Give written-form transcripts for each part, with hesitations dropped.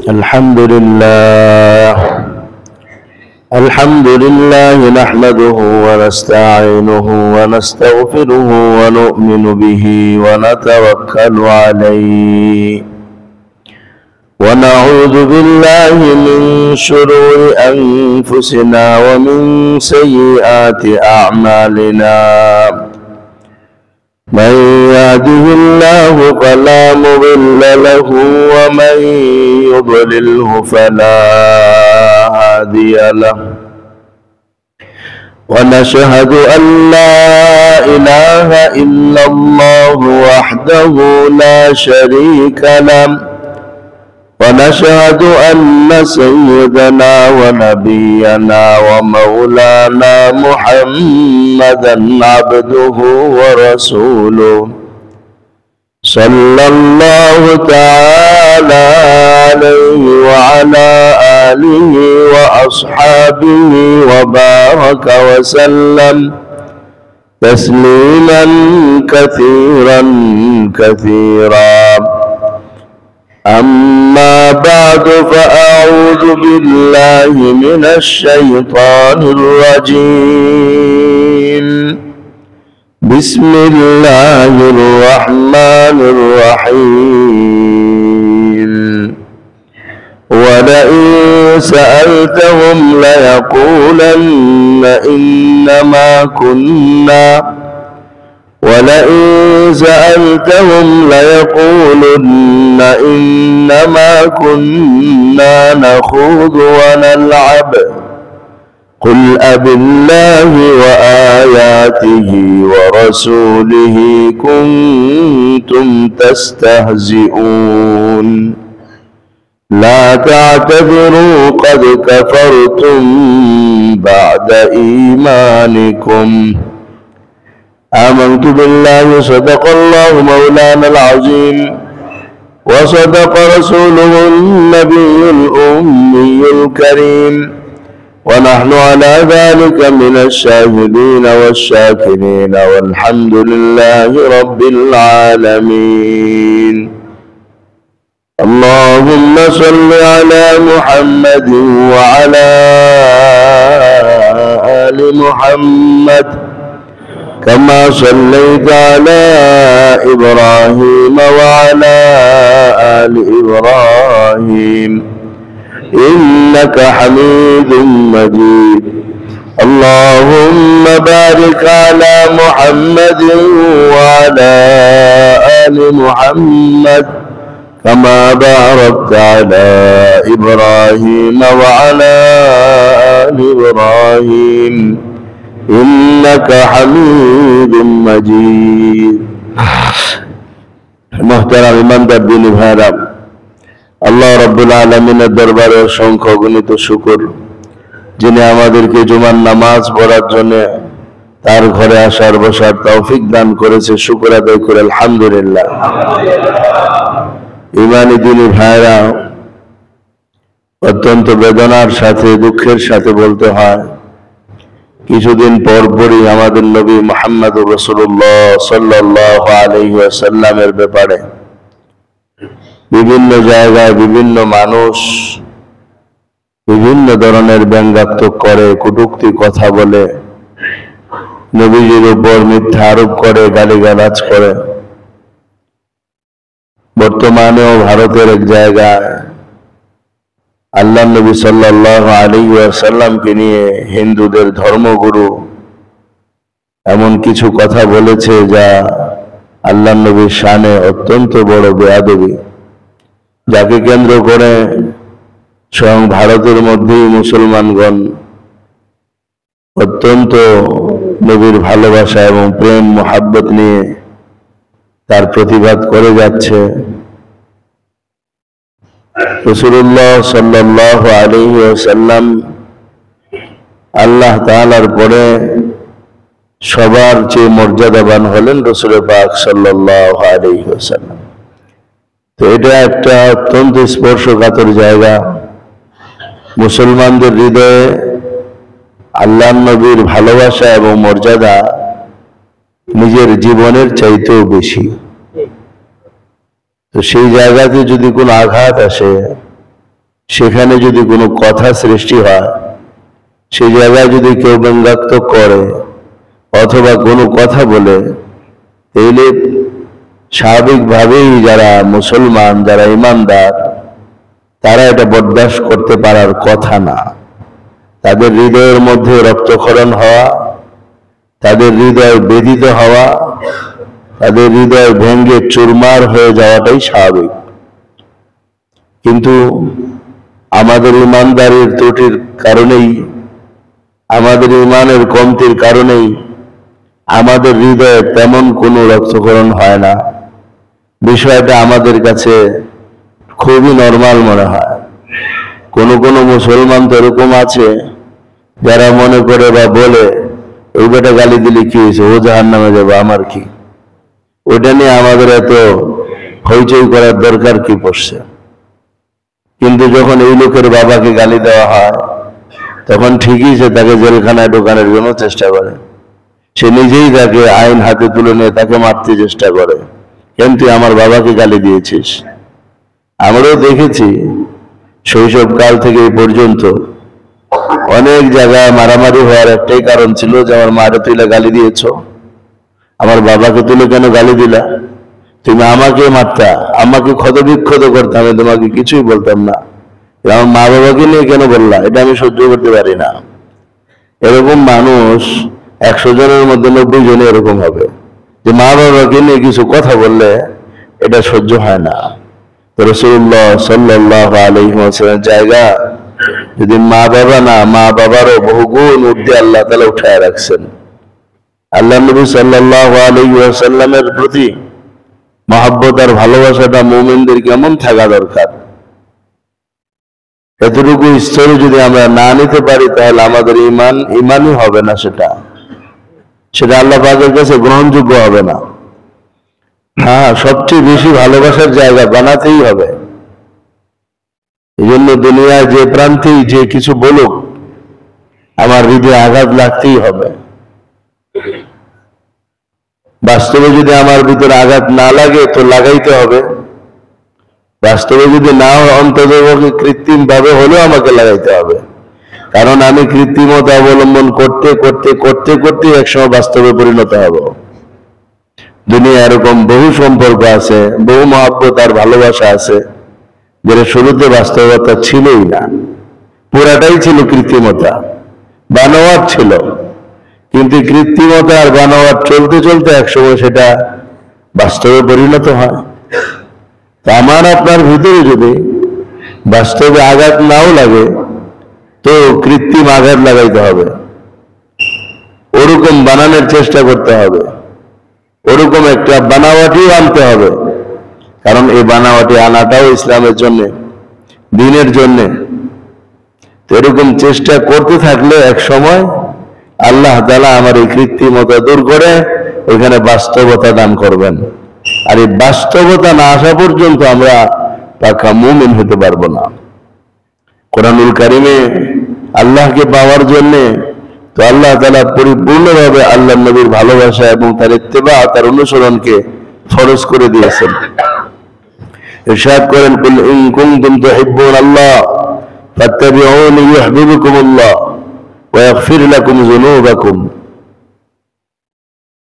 الحمد لله نحمده ونستعينه ونستغفره ونؤمن به ونتوكل عليه ونعوذ بالله من شرور أنفسنا ومن سيئات أعمالنا من يهده الله فلا مضل له ومن يضلله فلا هادي له ونشهد أن لا إله إلا الله وحده لا شريك له ونشهد أن سيدنا ونبينا ومولانا محمدا عبده ورسوله صلى الله تعالى عليه وعلى آله وأصحابه وبارك وسلم تسليما كثيرا كثيرا. أما بعد فأعوذ بالله من الشيطان الرجيم. بسم الله الرحمن الرحيم. ولئن سألتهم ليقولن إنما كنا ولئن سألتهم ليقولن إنما كنا نخوض ونلعب قل أبالله وآياته ورسوله كنتم تستهزئون لا تعتذروا قد كفرتم بعد إيمانكم. آمنت بالله صدق الله مولانا العظيم وصدق رسوله النبي الأمي الكريم ونحن على ذلك من الشاهدين والشاكرين والحمد لله رب العالمين. اللهم صل على محمد وعلى آل محمد كما صليت على إبراهيم وعلى آل إبراهيم إنك حميد مجيد. اللهم بارك على محمد وعلى آل محمد كما باركت على إبراهيم وعلى آل إبراهيم إنك حميد مجيد. محترم ইমানদার দিনী ভাইরা, আল্লাহ রাব্বুল আলামিনের দরবারে অসংখ্য অগণিত শুকর, যিনি আমাদেরকে জুমার নামাজ পড়ার জন্য তার ঘরে আসার বসার তৌফিক দান করেছে। শুকর আদায় করে আলহামদুলিল্লাহ। ইমানি দিনী ভাইরা, অত্যন্ত বেদনার সাথে দুঃখের সাথে বলতে হয়, কিছুদিন পরপরই আমাদের নবী মুহাম্মদুর রাসূলুল্লাহ সাল্লাল্লাহু আলাইহি ওয়াসাল্লামের ব্যাপারে বিভিন্ন জায়গায় বিভিন্ন মানুষ বিভিন্ন ধরনের ব্যঙ্গাত্মক করে, কটূক্তি কথা বলে, নবীজির উপর মিথ্যা আরোপ করে, গালিগালাজ করে। বর্তমানেও ভারতের এক জায়গায় আল্লাহ নবী সাল্লাল্লাহু আলাইহি ওয়াসাল্লামকে নিয়ে হিন্দুদের ধর্মগুরু এমন কিছু কথা বলেছে যা আল্লাহ নবীর শানে অত্যন্ত বড় বেয়াদবি, যাকে কেন্দ্র করে স্বয়ং ভারতের মধ্যেই মুসলমানগণ অত্যন্ত নবীর ভালোবাসা এবং প্রেম মোহাব্বত নিয়ে তার প্রতিবাদ করে যাচ্ছে। রাসূলুল্লাহ সাল্লাল্লাহু আলাইহি ওয়াসাল্লাম আল্লাহ তাআলার পরে সবার চেয়ে মর্যাদাবান হলেন রাসূল পাক সাল্লাল্লাহু আলাইহি ওয়াসাল্লাম। তো এটা একটা অত্যন্ত স্পর্শকাতর জায়গা। মুসলমানদের হৃদয়ে আল্লাহর নবীর ভালোবাসা এবং মর্যাদা নিজের জীবনের চাইতেও বেশি। তো সেই জায়গাতে যদি কোনো আঘাত আসে, সেখানে যদি কোনো কথা সৃষ্টি হয়, সেই জায়গায় যদি কেউ ব্যঙ্গাত্মক করে অথবা কোনো কথা বলে, তাহলে স্বাভাবিকভাবেই যারা মুসলমান, যারা ইমানদার, তারা এটা বরদাস্ত করতে পারার কথা না। তাদের হৃদয়ের মধ্যে রক্তক্ষরণ হওয়া, তাদের হৃদয় বেদিত হওয়া, তাদের হৃদয় ভেঙ্গে চুরমার হয়ে যাওয়াটাই স্বাভাবিক। কিন্তু আমাদের ইমানদারির ত্রুটির কারণেই, আমাদের ইমানের কমতির কারণেই আমাদের হৃদয়ে তেমন কোনো রক্তক্ষরণ হয় না। বিষয়টা আমাদের কাছে খুবই নরমাল মনে হয়। কোনো কোনো মুসলমান তো এরকম আছে যারা মনে করে বা বলে, ওই বেটা গালি দিলে কি হয়েছে, ও জাহান্নামে যাবে, আমার কি, ওইটা নিয়ে আমাদের এত হইচই করার দরকার কি পড়ছে। কিন্তু যখন এই লোকের বাবাকে গালি দেওয়া হয়, তখন ঠিকই সে তাকে জেলখানায় ঢোকানোর জন্য চেষ্টা করে। সে নিজেই তাকে আইন হাতে তুলে নিয়ে তাকে মারতে চেষ্টা করে, কিন্তু আমার বাবাকে গালি দিয়েছিস। আমরাও দেখেছি শৈশবকাল থেকে এই পর্যন্ত অনেক জায়গায় মারামারি হওয়ার একটাই কারণ ছিল যে আমার মারে তুলে গালি দিয়েছ, আমার বাবাকে তুলে কেন গালি দিলা, তুমি আমাকে মারতা, আমাকে ক্ষতবিক্ষত করতাম, আমি তোমাকে কিছুই বলতাম না, আমার মা বাবাকে নিয়ে কেন বললা, এটা আমি সহ্য করতে পারি না। এরকম মানুষ 100 জনের মধ্যে 90 জনে এরকম হবে যে মা বাবাকে নিয়ে কিছু কথা বললে এটা সহ্য হয় না। তো রাসূলুল্লাহ সাল্লাল্লাহু আলাইহি ওয়াসাল্লামের জায়গা যদি মা বাবা না, মা বাবারও বহুগুণ ঊর্ধ্বে আল্লাহ তাআলা উঠায় রাখছেন। আল্লাহ নবী সাল্লাল্লাহু আলাইহি ওয়াসাল্লামের প্রতি মহব্বত আর ভালোবাসাটা মুমিনদের কেমন থাকা দরকার, এতটুকু স্তরে যদি আমরা না নিতে পারি তাহলে আমাদের ইমানই হবে না, সেটা আল্লাহ পাকের কাছে গ্রহণযোগ্য হবে না। হ্যাঁ, সবচেয়ে বেশি ভালোবাসার জায়গা বানাতেই হবে। এই জন্য দুনিয়ার যে প্রান্তেই যে কিছু বলুক, আমার হৃদয়ে আঘাত লাগতেই হবে। বাস্তবে যদি আমার ভিতরে আঘাত না লাগে তো লাগাইতে হবে, বাস্তবে যদি না অন্তত কৃত্রিম ভাবে হলেও আমাকে লাগাইতে হবে। কারণ আমি কৃত্রিমতা অবলম্বন করতে করতে করতে করতে একসময় বাস্তবে পরিণত হব। দুনিয়া এরকম বহু সম্পর্ক আছে, বহু মহব্বত আর ভালোবাসা আছে যেটা শুরুতে বাস্তবতা ছিলই না, পুরাটাই ছিল কৃত্রিমতা, বানোয়াট ছিল। কিন্তু কৃত্রিমতা আর বানোয়াট চলতে চলতে একসময় সেটা বাস্তবে পরিণত হয়। তা আমার আপনার ভিতরে যদি বাস্তবে আঘাত নাও লাগে তো কৃত্রিম আঘাত লাগাইতে হবে, ওরকম বানানোর চেষ্টা করতে হবে, ওরকম একটা বানাওয়াটিও আনতে হবে। কারণ এই বানাওয়াটি আনাটাও ইসলামের জন্য, দ্বীনের জন্য। তো এরকম চেষ্টা করতে থাকলে এক সময় আল্লাহ তাআলা আমার এই কৃত্রিমতা দূর করে ওইখানে বাস্তবতা দান করবেন। আর এই বাস্তবতা না আসা পর্যন্ত আমরা পাকা মুমিন হতে পারবো না। কোরআনুল কারিমে আল্লাহকে পাওয়ার জন্য তো আল্লাহ তাআলা পরিপূর্ণভাবে আল্লাহ নবীর ভালোবাসা এবং তার ইত্তেবা, তার অনুসরণকে ফরজ করে দিয়েছেন। ইরশাদ করেন, কুল ইন কুনতুম তুহিব্বুনাল্লাহ ফাত্তাবিউনি ইউহিব্বুকুমুল্লাহ ওয়া ইয়াগফির লাকুম যুনুবাকুম।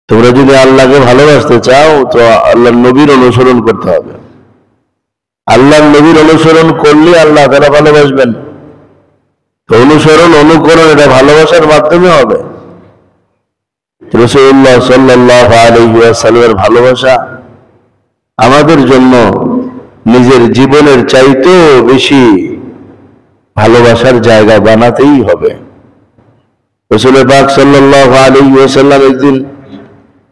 তোমরা যদি আল্লাহকে ভালোবাসতে চাও তো আল্লাহর নবীর অনুসরণ করতে হবে। আল্লাহর নবীর অনুসরণ করলে আল্লাহ তাআলা ভালোবাসবেন। তো অনুসরণ, অনুকরণ এটা ভালোবাসার মাধ্যমে হবে। রাসূলুল্লাহ সাল্লাল্লাহু আলাইহি ওয়াসাল্লামের ভালোবাসা আমাদের জন্য নিজের জীবনের চাইতেও বেশি ভালোবাসার জায়গা বানাতেই হবে। রাসূল পাক সাল্লাল্লাহু আলাইহি ওয়াসাল্লাম একদিন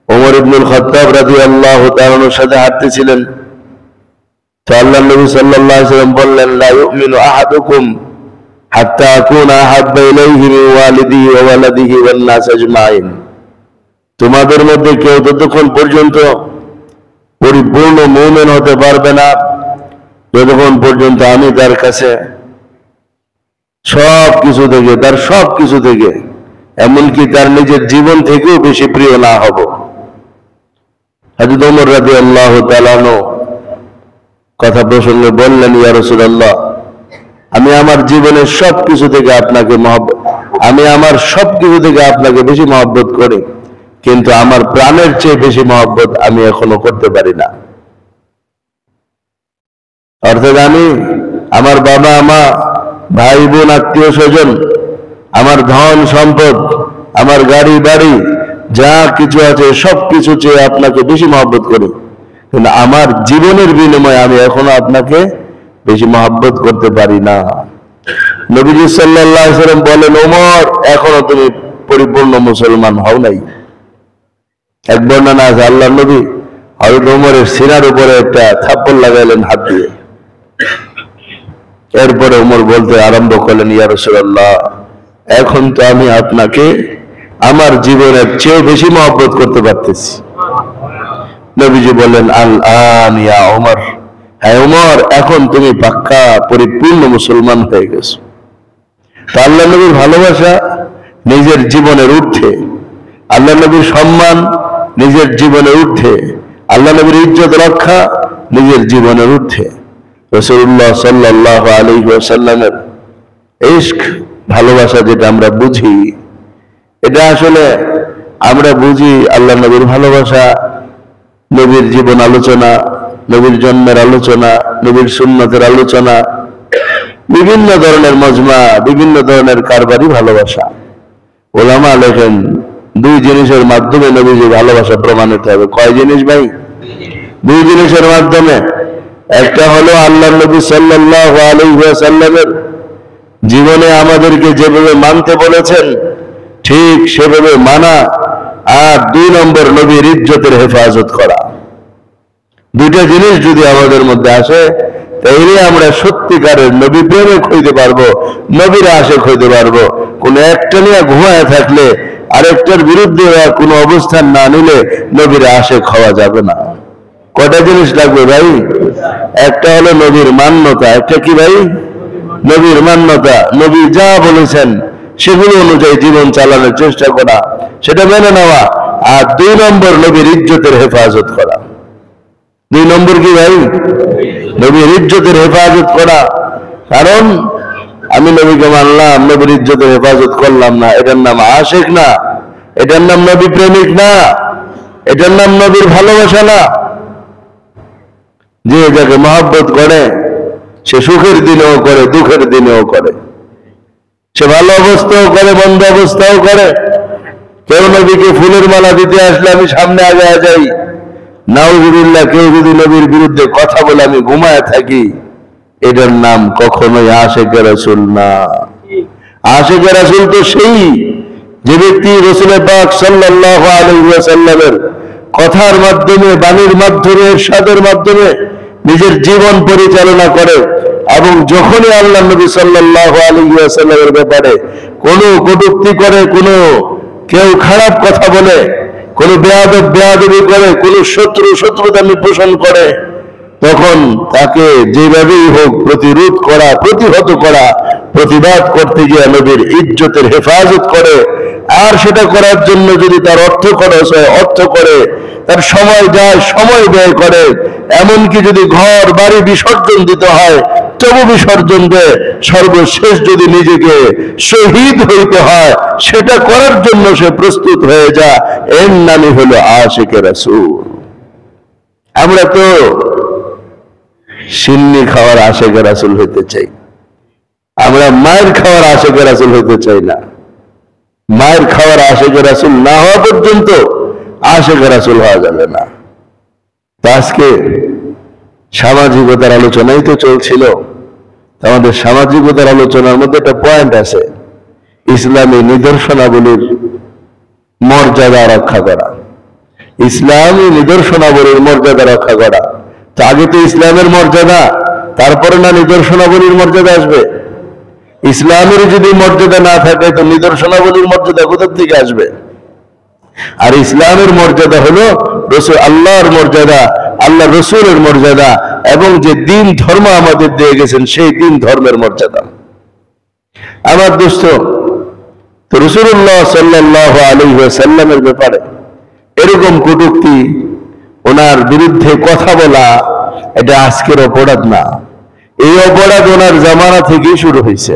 ওমর ইবনুল খাত্তাব রাদিয়াল্লাহু তাআলার সাথে হাঁটতেছিলেন। তো আল্লাহর নবী সাল্লাল্লাহু আলাইহি ওয়াসাল্লাম বললেন, লা ইউমিনু আহাদুকুম হাত্তা আকুনা আহাব্বা ইলাইহি মিন ওয়ালিদিহি ওয়া ওয়ালাদিহি ওয়ান নাস আজমাইন। তোমাদের মধ্যে কেউ ততক্ষণ পর্যন্ত পরিপূর্ণ মুমিন হতে পারবে না যতক্ষণ পর্যন্ত আমি তার কাছে সব কিছু থেকে, তার সব কিছু থেকে, এমনকি তার নিজের জীবন থেকেও বেশি প্রিয় না হব। হযরত ওমর রাদিয়াল্লাহু তাআলা কথা প্রসঙ্গে বললেন, ইয়া রাসূলুল্লাহ, আমি আমার জীবনের সবকিছু থেকে আপনাকে আমি আমার সবকিছু থেকে আপনাকে বেশি মহব্বত করি, কিন্তু আমার প্রাণের চেয়ে বেশি মহব্বত আমি এখনো করতে পারি না। অর্থাৎ আমি আমার বাবা মা, ভাই বোন, আত্মীয় স্বজন, আমার ধন সম্পদ, আমার গাড়ি বাড়ি যা কিছু আছে সবকিছু চেয়ে আপনাকে বেশি মহব্বত করি, কিন্তু আমার জীবনের বিনিময়ে আমি এখনো আপনাকে বেশি মহব্বত করতে পারি না। নবীজি সাল্লাল্লাহু আলাইহি ওয়াসাল্লাম বলেন, ওমর এখনো তুমি পরিপূর্ণ মুসলমান হও নাই। এক বর্ণনা আছে আল্লাহর নবী হযরত ওমরের সিনার উপরে একটা থাপ্পড় লাগাইলেন হাত দিয়ে। এরপরে ওমর বলতে আরম্ভ করলেন, ইয়া রাসূলুল্লাহ, এখন তো আমি আপনাকে আমার জীবনের চেয়ে বেশি মহব্বত করতে পারতেছি। নবীজি বলেন, আল আন ইয়া ওমর, হ্যাঁ ওমর, এখন তুমি পাক্কা পরিপূর্ণ মুসলমান হয়ে গেছো। তো আল্লাহ নবীর ভালোবাসা নিজের জীবনের ঊর্ধ্বে, আল্লাহ নবীর সম্মান নিজের জীবনের ঊর্ধ্বে, আল্লাহ নবীর ইজ্জত রক্ষা নিজের জীবনের ঊর্ধ্বে। রাসূলুল্লাহ সাল্লাল্লাহু আলাইহি ওয়াসাল্লামের ইশক, ভালোবাসা যেটা আমরা বুঝি, এটা আসলে আমরা বুঝি আল্লাহ নবীর ভালোবাসা, নবীর জীবন আলোচনা, নবীর জন্মের আলোচনা, নবীর সুন্নতের আলোচনা, বিভিন্ন ধরনের মজমা, বিভিন্ন ধরনের কারবারি ভালোবাসা। ওলামা লেখেন দুই জিনিসের মাধ্যমে নবীজির ভালোবাসা প্রমাণিত হবে। কয় জিনিস ভাই? দুই জিনিসের মাধ্যমে। একটা হলো আল্লাহর নবী সাল্লাল্লাহু আলাইহি ওয়াসাল্লামের জীবনে আমাদেরকে যেভাবে মানতে বলেছেন ঠিক সেভাবে মানা, আর দুই নম্বর নবীর ইজ্জতের হেফাজত করা। দুইটা জিনিস যদি আমাদের মধ্যে আসে তাহলে আমরা সত্যিকারের নবী প্রেমিক হইতে পারবো, নবীর আশেক হইতে পারবো। কোন একটা নিয়ে ঘুমায় থাকলে আরেকটার বিরুদ্ধে কোনো অবস্থান না নিলে নবীর আশেক হওয়া যাবে না। কয়টা জিনিস লাগবে ভাই? একটা হলো নবীর মান্যতা। একটা কি ভাই? নবীর মান্যতা। নবী যা বলেছেন সেগুলো অনুযায়ী জীবন চালানোর চেষ্টা করা, সেটা মেনে নেওয়া। আর দুই নম্বর নবীর ইজ্জতের হেফাজত করা। দুই নম্বর কি ভাই? নবীর ইজ্জতের হেফাজত করা। কারণ আমি নবীকে মানলাম, নবীর ইজ্জতের হেফাজত করলাম না, এটার নাম আশেক না, এটার নাম নবী প্রেমিক না, এটার নাম নবীর ভালোবাসা না। যে যাকে মহব্বত করে সে সুখের দিনেও করে, দুঃখের দিনেও করে, সে ভালো অবস্থাও করে, মন্দ অবস্থাও করে। কেউ নবীকে ফুলের মালা দিতে আসলে আমি সামনে আগে যাই, নাউজুবিল্লাহ। কেউ যদি নবীর বিরুদ্ধে কথা বলে আমি ঘুমায় থাকি, এটার নাম কখনোই আশেকে রাসূল না। আশেকে রাসূল তো সেই যে ব্যক্তি রাসূল পাক সাল্লাল্লাহু আলাইহি ওয়াসাল্লামের কথার মাধ্যমে, বাণীর মাধ্যমে, ইরশাদের মাধ্যমে নিজের জীবন পরিচালনা করে, এবং যখনই আল্লাহ নবী সাল্লাল্লাহু আলাইহি ওয়াসাল্লামের ব্যাপারে কোনো কটূক্তি করে, কোনো কেউ খারাপ কথা বলে, কোনো বেয়াদবি করে, কোনো শত্রুতা পোষণ করে, তখন তাকে যেভাবেই হোক প্রতিরোধ করা, প্রতিহত করা, প্রতিবাদ করতে গিয়ে নবীর ইজ্জতের হেফাজত করে। আর সেটা করার জন্য যদি তার অর্থ খরচ হয় অর্থ করে, তার সময় যায় সময় ব্যয় করে, এমনকি যদি ঘর বাড়ি বিসর্জন দিতে হয় তবু বিসর্জন দেয়। সর্বশেষ যদি নিজেকে শহীদ হইতে হয় সেটা করার জন্য সে প্রস্তুত হয়ে যায়। এর নামই হলো আশিকে রাসূল। আমরা তো সিন্নি খাওয়ার আশিকে রাসূল হইতে চাই, আমরা মায়ের খাওয়ার আশিকে রাসূল হইতে চাই না। মায়ের খাওয়ার আশিকে রাসূল না হওয়া পর্যন্ত আশিকে রাসূল হওয়া যাবে না। আজকে সামাজিকতার আলোচনাই তো চলছিল। আমাদের সামাজিকতার আলোচনার মধ্যে একটা পয়েন্ট আছে, ইসলামী নিদর্শনাবলীর মর্যাদা রক্ষা করা। ইসলামী নিদর্শনাবলীর মর্যাদা রক্ষা করা। তো আগে তো ইসলামের মর্যাদা, তারপরে না নিদর্শনাবলীর মর্যাদা আসবে। ইসলামের যদি মর্যাদা না থাকে তো নিদর্শনাবলীর মর্যাদা কোথা থেকে আসবে? আর ইসলামের মর্যাদা হলো আল্লাহর মর্যাদা, আল্লাহ রসুলের মর্যাদা, এবং যে দিন ধর্ম আমাদের দিয়ে গেছেন সেই দিন ধর্মের মর্যাদা। আমার দোস্ত, তো রাসূলুল্লাহ সাল্লাল্লাহু আলাইহি ওয়াসাল্লামের ব্যাপারে এরকম কটূক্তি, ওনার বিরুদ্ধে কথা বলা, এটা আজকের অপরাধ না। এই অপরাধ ওনার জামানা থেকেই শুরু হয়েছে।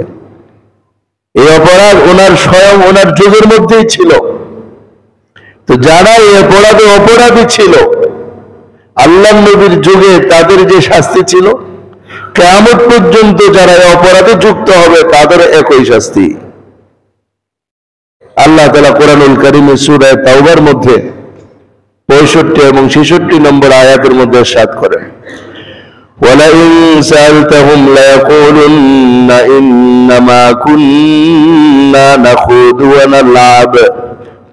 এই অপরাধ ওনার স্বয়ং ওনার যুগের মধ্যেই ছিল। তো যারা এই অপরাধে অপরাধী ছিল, আল্লাহ নবীর যুগে তাদের যে শাস্তি ছিল, কিয়ামত পর্যন্ত যারা এই অপরাধে যুক্ত হবে তাদের একই শাস্তি। আল্লাহ তাআলা কোরআনুল কারীমে সূরা তাওবার মধ্যে 65 এবং 66 নম্বর আয়াতের মধ্যে ইরশাদ করেন, وَلَئِن سَأَلْتَهُمْ لَيَقُولُنَّ إِنَّمَا كُنَّا نَخُوضُ وَنَلْعَبُ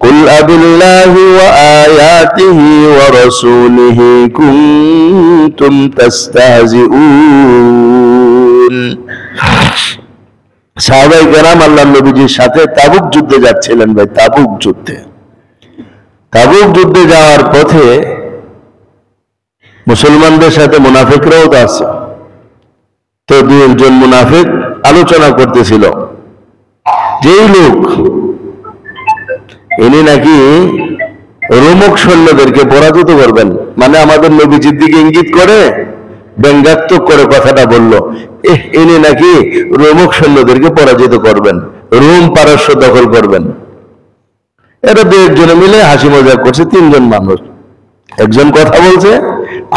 قُلْ أَبِاللَّهِ وَآيَاتِهِ وَرَسُولِهِ كُنتُمْ تَسْتَهْزِئُونَ। সাহাবায়ে কেরাম আল্লাহর নবীজির সাথে তাবুক যুদ্ধে যাচ্ছিলেন। ভাই, তাবুক যুদ্ধে যাওয়ার পথে মুসলমানদের সাথে মুনাফিকরাও তো আছে। তো দুই একজন মুনাফিক আলোচনা করতেছিল যে এই লোক ইনি নাকি রোমক সৈন্যদেরকে পরাজিত করবেন, মানে আমাদের নবীজির দিকে ইঙ্গিত করে ব্যঙ্গাত্মক করে কথাটা বলল, ইনি নাকি রোমক সৈন্যদেরকে পরাজিত করবেন, রোম পারস্য দখল করবেন। এটা দুই একজনে মিলে হাসি মজাক করছে। তিনজন মানুষ, একজন কথা বলছে,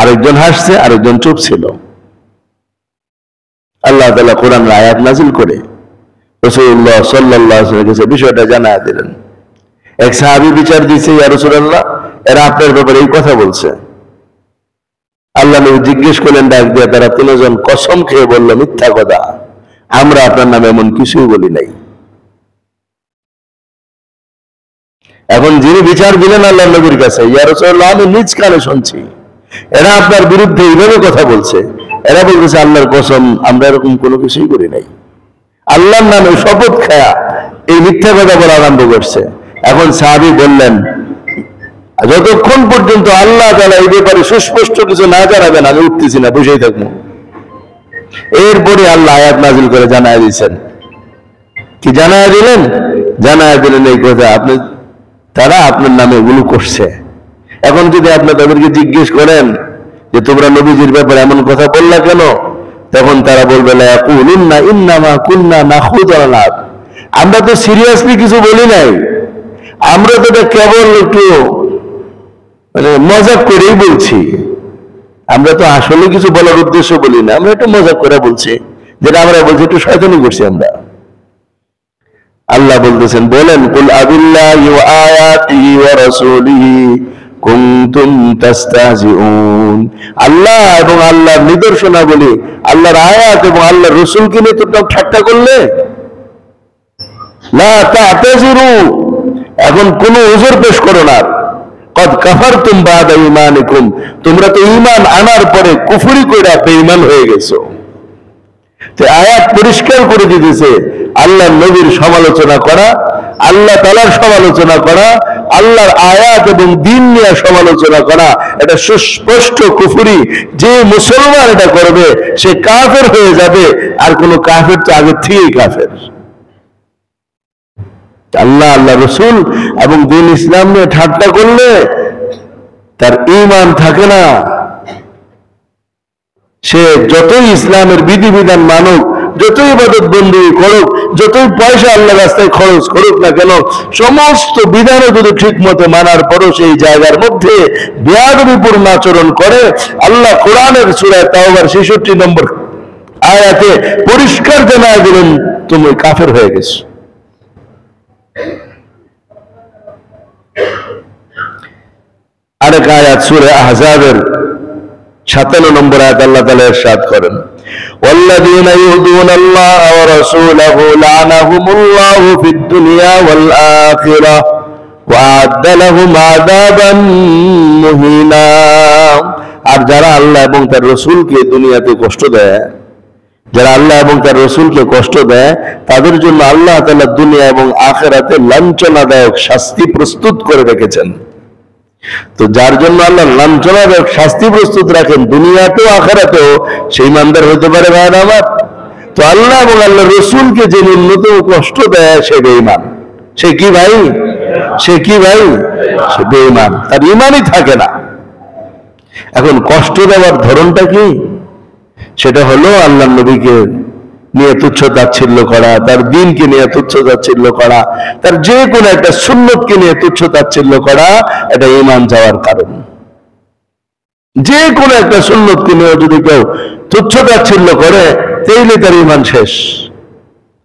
আরেকজন হাসছে, আরেকজন চুপ ছিল। আল্লাহ তাআলা কোরআন আয়াত নাযিল করে রাসূলুল্লাহ সাল্লাল্লাহু আলাইহি ওয়াসাল্লাম বিষয়টা জানায় দিলেন। এক সাহাবী বিচার দিয়েছে, ইয়া রাসূলুল্লাহ, এরা আপনার ব্যাপারে এই কথা বলছে। আল্লাহ নবী জিজ্ঞেস করলেন ডাক দিয়ে, তারা তিনজন কসম খেয়ে বলল, মিথ্যা কথা, আমরা আপনার নামে এমন কিছুই বলি নাই। এখন যিনি বিচার দিলেন আল্লাহ নবীর কাছে, ইয়া রাসূলুল্লাহ, আমি নিজ কানে শুনছি এরা আপনার বিরুদ্ধে এইভাবে কথা বলছে। এরা বলতেছে আল্লাহর কসম, আমরা এরকম কোনো কিছুই করি নাই। আল্লাহর নামে শপথ খায়া এই মিথ্যা কথা বলা আরম্ভ করছে। এখন সাহাবী বললেন, যতক্ষণ পর্যন্ত আল্লাহ তাআলা এই ব্যাপারে সুস্পষ্ট কিছু না জানাবেন আমি উঠতেছি না, বসেই থাকবো। এরপরে আল্লাহ আয়াত নাযিল করে জানায় দিয়েছেন। কি জানায় দিলেন? জানায় দিলেন এই কথা, আপনি তারা আপনার নামে এগুলো করছে। এখন যদি আপনি তাদেরকে জিজ্ঞেস করেন যে তোমরা নবীজির ব্যাপারে এমন কথা বললা কেন, তখন তারা বলবে, লা ইয়াকুলুন্না ইন্নামা কুন্না নাখুযু ওয়া নালআব, আমরা তো সিরিয়াসলি কিছু বলি নাই, আমরা তো এটা কেবল একটু মানে মজাক করেই বলছি, আমরা তো আসলে কিছু বলার উদ্দেশ্য বলি না, আমরা একটু মজাক করে বলছি, যেটা আমরা বলছি একটু শয়তানি করছি আমরা। আল্লাহ বলতেছেন, বলেন, কুল আবিল্লাহি ওয়া আয়াতিহি ওয়া রাসূলিহি কুনতুম তাস্তাহজিউন, আল্লাহ এবং আল্লাহর নিদর্শনাবলী, আল্লাহর আয়াত এবং আল্লাহর রাসূলকে নিয়ে তোমরা ঠাট্টা করলে। লা তা'তাযিরু, এখন কোনো উযর পেশ করো না। কদ কাফারতুম বা'দা ঈমানিকুম, তোমরা তো ঈমান আনার পরে কুফরি কইরা বেঈমান হয়ে গেছো। তো আয়াত পরিষ্কার করে দিতেছে, আল্লাহর নবীর সমালোচনা করা, আল্লাহ তাআলার সমালোচনা করা, আল্লাহর আয়াত এবং দ্বীন নিয়ে সমালোচনা করা, এটা সুস্পষ্ট কুফরি। যে মুসলমান এটা করবে সে কাফের হয়ে যাবে, আর কোন কাফের তো আগে থেকেই কাফের। আল্লাহ, আল্লাহ রাসূল এবং দ্বীন ইসলাম নিয়ে ঠাট্টা করলে তার ঈমান থাকে না। সে যতই ইসলামের বিধিবিধান মানুক, যতই ইবাদত বন্দী করুক, যতই পয়সা আল্লাহর রাস্তায় খরচ করুক না কেন, সমস্ত বিধানও যদি ঠিক মতো মানার পরও সেই জায়গার মধ্যে বেয়াদবিপূর্ণ আচরণ করে, আল্লাহ কোরআনের সূরা তাওবার 66 নম্বর আয়াতে পরিষ্কার জানায় দিলেন, তুমি কাফের হয়ে গেছো। আরেক আয়াত সূরা আহজাবের 57 নম্বর আয়াত আল্লাহ তাআলা ইরশাদ করেন, ওয়াল্লাযীনা ইউযুনাল্লাহা ওয়া রাসূলাহু লা'নাহুমুল্লাহু ফিদ দুনিয়া ওয়াল আখিরাহ ওয়া আ'আদ্দা লাহুম আযাবান মুহিনা, আর যারা আল্লাহ এবং তার রাসূলকে দুনিয়াতে কষ্ট দেয়, যারা আল্লাহ এবং তার রাসূলকে কষ্ট দেয়, তাদের জন্য আল্লাহ তাআলা দুনিয়া এবং আখিরাতে লাঞ্ছনাদায়ক শাস্তি প্রস্তুত করে রেখেছেন। তো যার জন্য আল্লাহ লাঞ্ছনাদায়ক শাস্তি প্রস্তুত রাখেন দুনিয়াতেও আখিরাতেও, সেই ইমানদার হতে পারে ভাইরা আমার। তো আল্লাহ এবং আল্লাহ রাসূলকে যে ন্যূনতম কষ্ট দেয় সে বেঈমান। সে কি ভাই? সে কি ভাই? সে বেঈমান, তার ঈমানই থাকে না। এখন কষ্ট দেওয়ার ধরনটা কি? সেটা হলো আল্লাহ নবীকে নিয়ে তুচ্ছ তাচ্ছিল্য করা, তার দ্বীনকে নিয়ে তুচ্ছ তাচ্ছিল্য করা, তার যে কোনো একটা সুন্নতকে নিয়ে তুচ্ছ তাচ্ছিল্য করা, এটা ঈমান যাওয়ার কারণ। যে কোনো একটা সুন্নতকে নিয়ে যদি কেউ তুচ্ছ তাচ্ছিল্য করে, তাইলে তার ঈমান শেষ,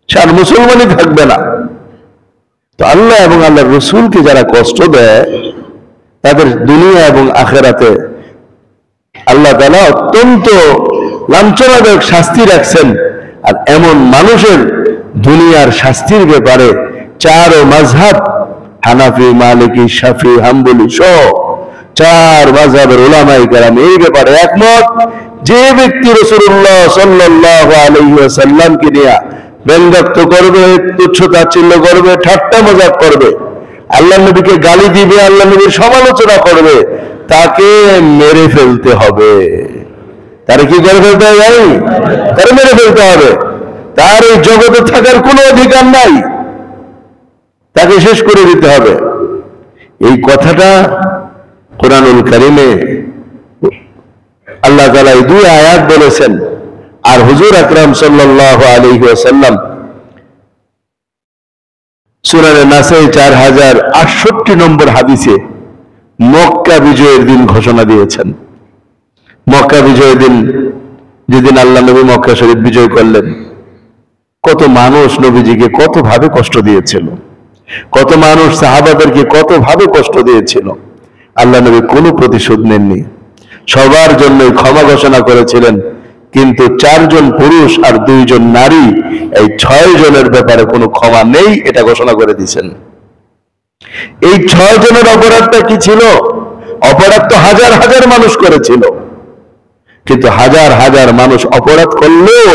সে আর মুসলমানই থাকবে না। তো আল্লাহ এবং আল্লাহর রাসূলকে যারা কষ্ট দেয়, তাদের দুনিয়া এবং আখিরাতে আল্লাহ তাআলা অত্যন্ত লাঞ্ছনাদায়ক শাস্তি রাখছেন। আর এমন মানুষের দুনিয়ার শাস্তির ব্যাপারে চার মাযহাব, হানাফি, মালিকি, শাফি, হাম্বলি সহ চার মাযহাবের উলামায়ে কেরাম এই ব্যাপারে একমত। যে ব্যক্তি রাসূলুল্লাহ সাল্লাল্লাহু আলাইহি ওয়াসাল্লামকে নিয়ে ব্যঙ্গাত্মক করবে, তুচ্ছ তাচ্ছিল্য করবে, ঠাট্টা মজাক করবে, আল্লাহ নবীকে গালি দিবে, আল্লাহ নবীর সমালোচনা করবে, তাকে মেরে ফেলতে হবে। তার কি করে ফেলতে হবে ভাই? তার মেরে ফেলতে হবে। তার এই জগতে থাকার কোনো অধিকার নাই, তাকে শেষ করে দিতে হবে। এই কথাটা কোরআনুল কারীমে আল্লাহ তাআলা এই দুই আয়াত বলেছেন। আর হুজুর আকরাম সাল্লাল্লাহু আলাইহি ওয়াসাল্লাম সূরা নাসে 4068 নম্বর হাদিসে মক্কা বিজয়ের দিন ঘোষণা দিয়েছেন। মক্কা বিজয়ের দিন, যেদিন আল্লাহ নবী মক্কা শরীফ বিজয় করলেন, কত মানুষ নবীজিকে কত ভাবে কষ্ট দিয়েছিল, কত মানুষ সাহাবাদেরকে কত ভাবে কষ্ট দিয়েছিল। আল্লাহ নবী কোনো প্রতিশোধ নেননি, সবার জন্য ক্ষমা ঘোষণা করেছিলেন। কিন্তু 4 জন পুরুষ আর 2 জন নারী, এই 6 জনের ব্যাপারে কোনো ক্ষমা নেই, এটা ঘোষণা করে দিয়েছেন। এই 6 জনের অপরাধটা কি ছিল? অপরাধ তো হাজার হাজার মানুষ করেছিল, কিন্তু হাজার হাজার মানুষ অপরাধ করলেও